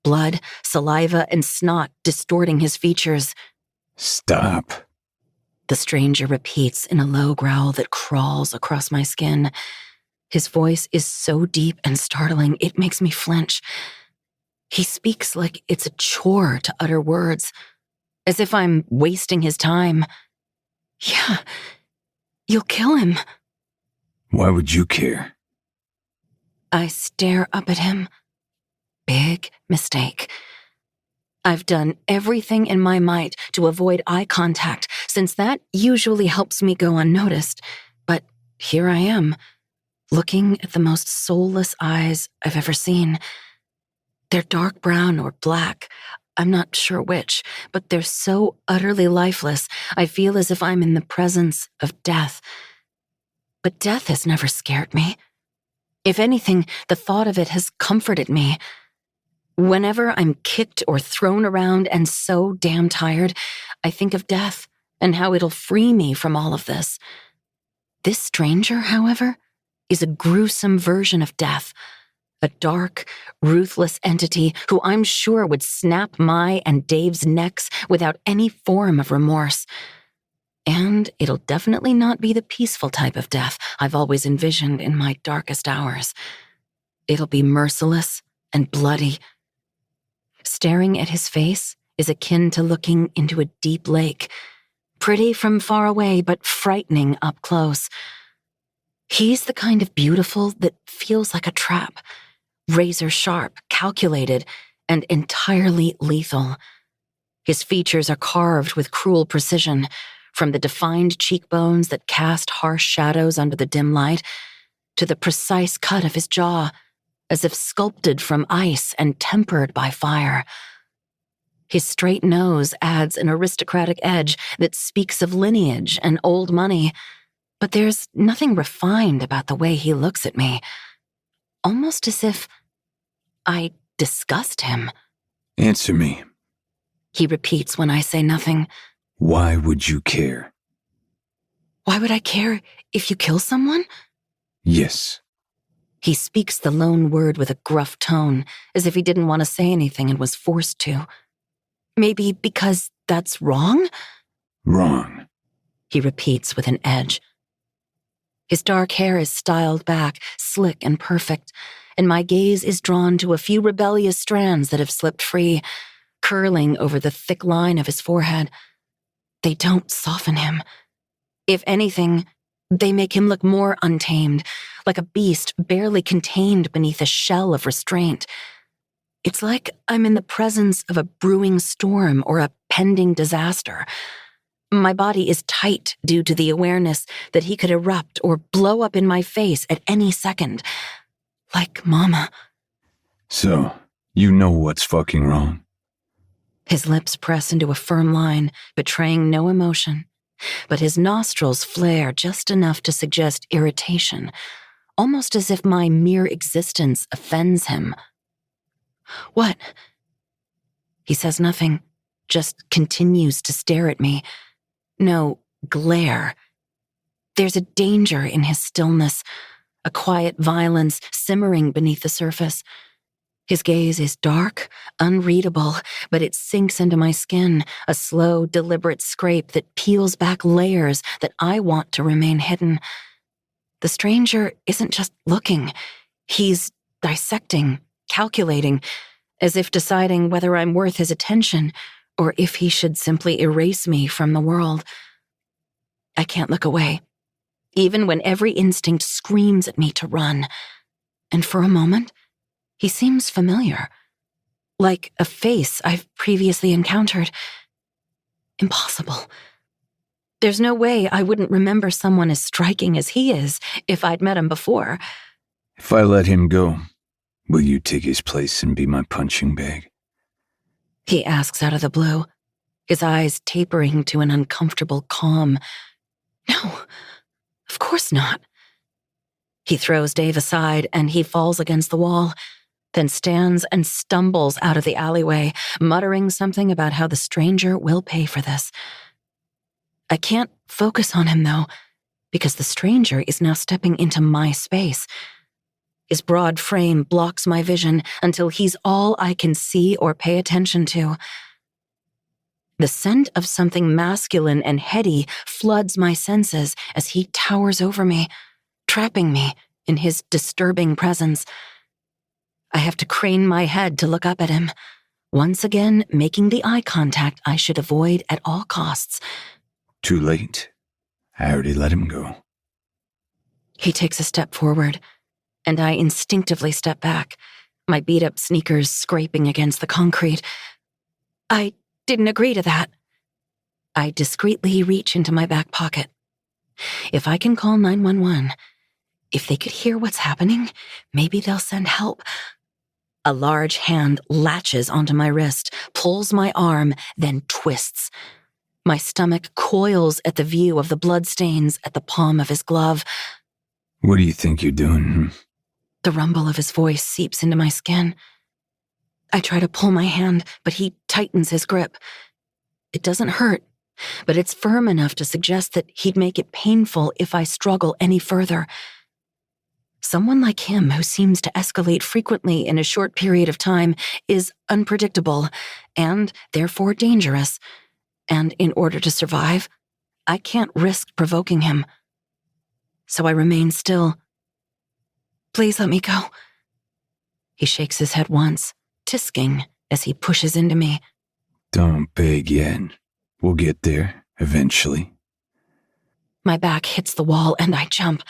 Blood, saliva, and snot distorting his features. "Stop," the stranger repeats in a low growl that crawls across my skin. His voice is so deep and startling, it makes me flinch. He speaks like it's a chore to utter words, as if I'm wasting his time. "Yeah, you'll kill him." "Why would you care?" I stare up at him. Big mistake. I've done everything in my might to avoid eye contact, since that usually helps me go unnoticed. But here I am, looking at the most soulless eyes I've ever seen. They're dark brown or black, I'm not sure which, but they're so utterly lifeless, I feel as if I'm in the presence of death. But death has never scared me. If anything, the thought of it has comforted me. Whenever I'm kicked or thrown around and so damn tired, I think of death and how it'll free me from all of this. This stranger, however, is a gruesome version of death. A dark, ruthless entity who I'm sure would snap my and Dave's necks without any form of remorse. And it'll definitely not be the peaceful type of death I've always envisioned in my darkest hours. It'll be merciless and bloody. Staring at his face is akin to looking into a deep lake, pretty from far away but frightening up close. He's the kind of beautiful that feels like a trap, razor sharp, calculated, and entirely lethal. His features are carved with cruel precision, from the defined cheekbones that cast harsh shadows under the dim light, to the precise cut of his jaw, as if sculpted from ice and tempered by fire. His straight nose adds an aristocratic edge that speaks of lineage and old money, but there's nothing refined about the way he looks at me, almost as if I disgust him. "Answer me," he repeats when I say nothing. "Why would you care?" "Why would I care if you kill someone?" "Yes." He speaks the lone word with a gruff tone, as if he didn't want to say anything and was forced to. "Maybe because that's wrong?" "Wrong," he repeats with an edge. His dark hair is styled back, slick and perfect, and my gaze is drawn to a few rebellious strands that have slipped free, curling over the thick line of his forehead. They don't soften him. If anything, They make him look more untamed, like a beast barely contained beneath a shell of restraint. It's like I'm in the presence of a brewing storm or a pending disaster. My body is tight due to the awareness that he could erupt or blow up in my face at any second. Like Mama. So, you know what's fucking wrong. His lips press into a firm line, betraying no emotion, but his nostrils flare just enough to suggest irritation, almost as if my mere existence offends him. What? He says nothing, just continues to stare at me. No, glare. There's a danger in his stillness, a quiet violence simmering beneath the surface. His gaze is dark, unreadable, but it sinks into my skin, a slow, deliberate scrape that peels back layers that I want to remain hidden. The stranger isn't just looking. He's dissecting, calculating, as if deciding whether I'm worth his attention or if he should simply erase me from the world. I can't look away, even when every instinct screams at me to run. And for a moment, he seems familiar, like a face I've previously encountered. Impossible. There's no way I wouldn't remember someone as striking as he is if I'd met him before. If I let him go, will you take his place and be my punching bag? He asks out of the blue, his eyes tapering to an uncomfortable calm. No, of course not. He throws Dave aside and he falls against the wall, then stands and stumbles out of the alleyway, muttering something about how the stranger will pay for this. I can't focus on him, though, because the stranger is now stepping into my space. His broad frame blocks my vision until he's all I can see or pay attention to. The scent of something masculine and heady floods my senses as he towers over me, trapping me in his disturbing presence. I have to crane my head to look up at him, once again making the eye contact I should avoid at all costs. Too late. I already let him go. He takes a step forward, and I instinctively step back, my beat-up sneakers scraping against the concrete. I didn't agree to that. I discreetly reach into my back pocket. If I can call 911, if they could hear what's happening, maybe they'll send help. A large hand latches onto my wrist, pulls my arm, then twists. My stomach coils at the view of the bloodstains at the palm of his glove. What do you think you're doing? The rumble of his voice seeps into my skin. I try to pull my hand, but he tightens his grip. It doesn't hurt, but it's firm enough to suggest that he'd make it painful if I struggle any further. Someone like him, who seems to escalate frequently in a short period of time, is unpredictable and therefore dangerous. And in order to survive, I can't risk provoking him. So I remain still. Please let me go. He shakes his head once, tisking as he pushes into me. Don't beg yet. We'll get there, eventually. My back hits the wall and I jump,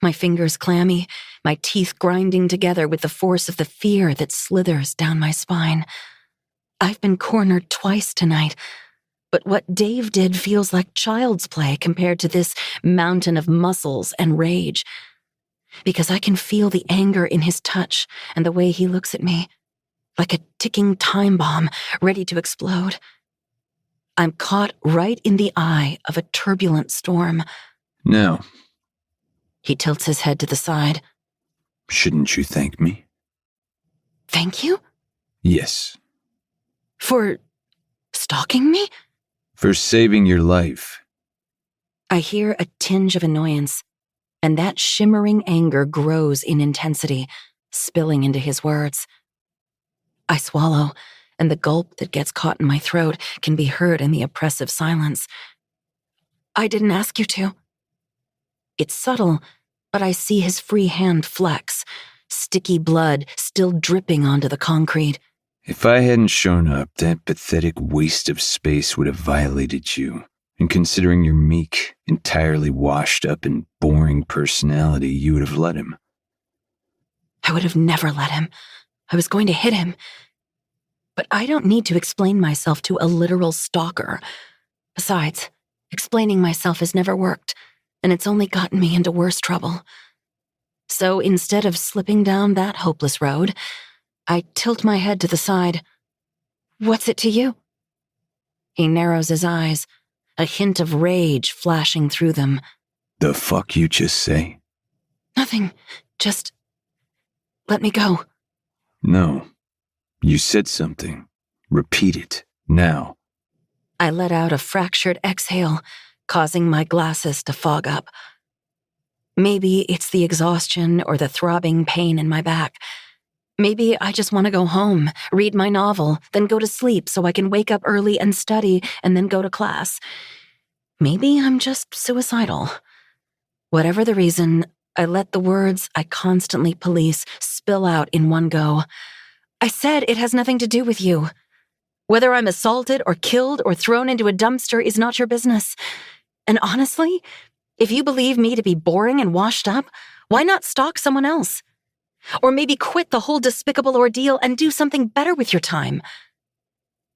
my fingers clammy, my teeth grinding together with the force of the fear that slithers down my spine. I've been cornered twice tonight, but what Dave did feels like child's play compared to this mountain of muscles and rage. Because I can feel the anger in his touch and the way he looks at me, like a ticking time bomb ready to explode. I'm caught right in the eye of a turbulent storm. Now, he tilts his head to the side. Shouldn't you thank me? Thank you? Yes. For stalking me? For saving your life. I hear a tinge of annoyance, and that shimmering anger grows in intensity, spilling into his words. I swallow, and the gulp that gets caught in my throat can be heard in the oppressive silence. I didn't ask you to. It's subtle, but I see his free hand flex, sticky blood still dripping onto the concrete. If I hadn't shown up, that pathetic waste of space would have violated you. And considering your meek, entirely washed up and boring personality, you would have let him. I would have never let him. I was going to hit him. But I don't need to explain myself to a literal stalker. Besides, explaining myself has never worked, and it's only gotten me into worse trouble. So instead of slipping down that hopeless road, I tilt my head to the side. What's it to you? He narrows his eyes, a hint of rage flashing through them. The fuck you just say? Nothing. Just let me go. No. You said something. Repeat it, now. I let out a fractured exhale, causing my glasses to fog up. Maybe it's the exhaustion or the throbbing pain in my back. Maybe I just want to go home, read my novel, then go to sleep so I can wake up early and study and then go to class. Maybe I'm just suicidal. Whatever the reason, I let the words I constantly police spill out in one go. I said it has nothing to do with you. Whether I'm assaulted or killed or thrown into a dumpster is not your business. And honestly, if you believe me to be boring and washed up, why not stalk someone else? Or maybe quit the whole despicable ordeal and do something better with your time.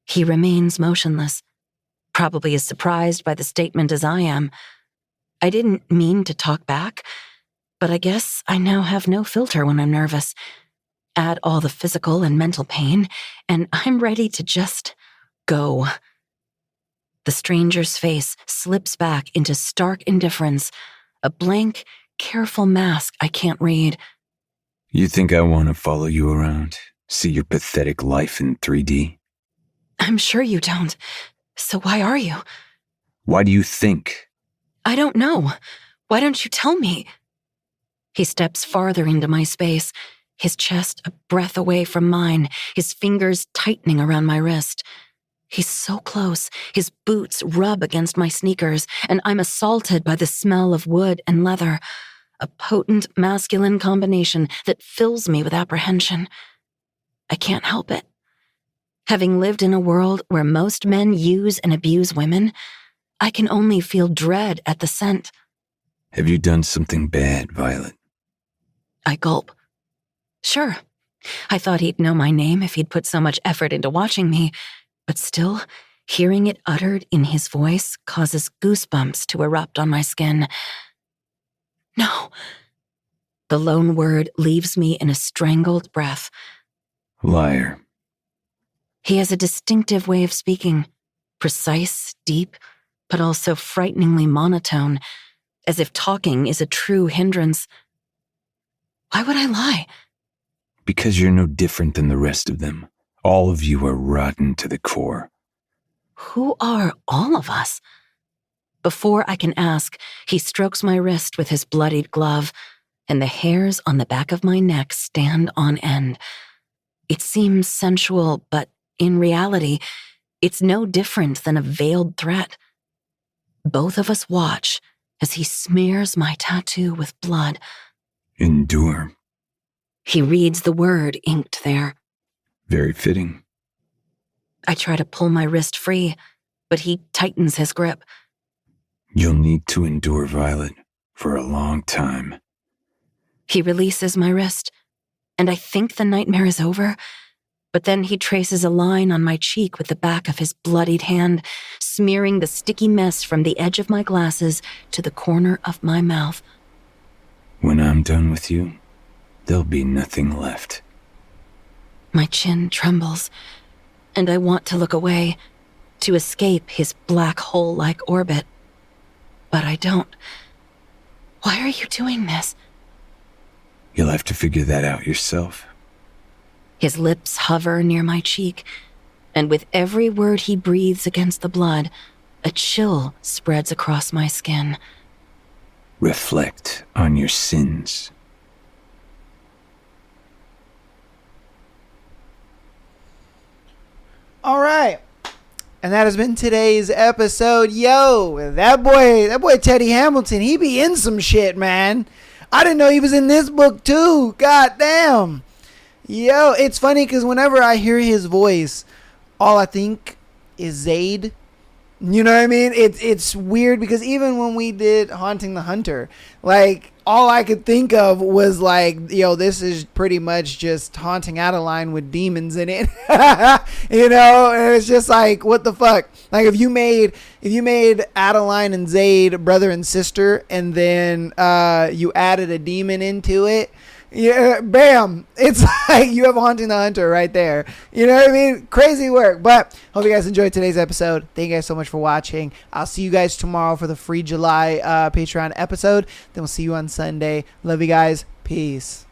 He remains motionless, probably as surprised by the statement as I am. I didn't mean to talk back, but I guess I now have no filter when I'm nervous. Add all the physical and mental pain, and I'm ready to just go. The stranger's face slips back into stark indifference, a blank, careful mask I can't read. You think I want to follow you around? See your pathetic life in 3D? I'm sure you don't. So why are you? Why do you think? I don't know. Why don't you tell me? He steps farther into my space, his chest a breath away from mine, his fingers tightening around my wrist. He's so close, his boots rub against my sneakers, and I'm assaulted by the smell of wood and leather, a potent masculine combination that fills me with apprehension. I can't help it. Having lived in a world where most men use and abuse women, I can only feel dread at the scent. Have you done something bad, Violet? I gulp. Sure. I thought he'd know my name if he'd put so much effort into watching me, but still, hearing it uttered in his voice causes goosebumps to erupt on my skin. No. The lone word leaves me in a strangled breath. Liar. He has a distinctive way of speaking, precise, deep, but also frighteningly monotone, as if talking is a true hindrance. Why would I lie? Because you're no different than the rest of them. All of you are rotten to the core. Who are all of us? Before I can ask, he strokes my wrist with his bloodied glove, and the hairs on the back of my neck stand on end. It seems sensual, but in reality, it's no different than a veiled threat. Both of us watch as he smears my tattoo with blood. Endure. He reads the word inked there. Very fitting. I try to pull my wrist free, but he tightens his grip. You'll need to endure, Violet, for a long time. He releases my wrist, and I think the nightmare is over, but then he traces a line on my cheek with the back of his bloodied hand, smearing the sticky mess from the edge of my glasses to the corner of my mouth. When I'm done with you, there'll be nothing left. My chin trembles, and I want to look away, to escape his black hole-like orbit. But I don't. Why are you doing this? You'll have to figure that out yourself. His lips hover near my cheek, and with every word he breathes against the blood, a chill spreads across my skin. Reflect on your sins. All right. And that has been today's episode. Yo, that boy Teddy Hamilton, he be in some shit, man. I didn't know he was in this book too. God damn. Yo, it's funny because whenever I hear his voice, all I think is Zayd You know what I mean? It's weird because even when we did Haunting the Hunter, like all I could think of was like, this is pretty much just Haunting Adeline with demons in it. And it's just like, what the fuck? Like if you made Adeline and Zayd brother and sister, and then you added a demon into it. Yeah, bam. It's like you have Haunting the Hunter right there. You know what I mean? Crazy work. But hope you guys enjoyed today's episode. Thank you guys so much for watching. I'll see you guys tomorrow for the free July Patreon episode. Then we'll see you on Sunday. Love you guys. Peace.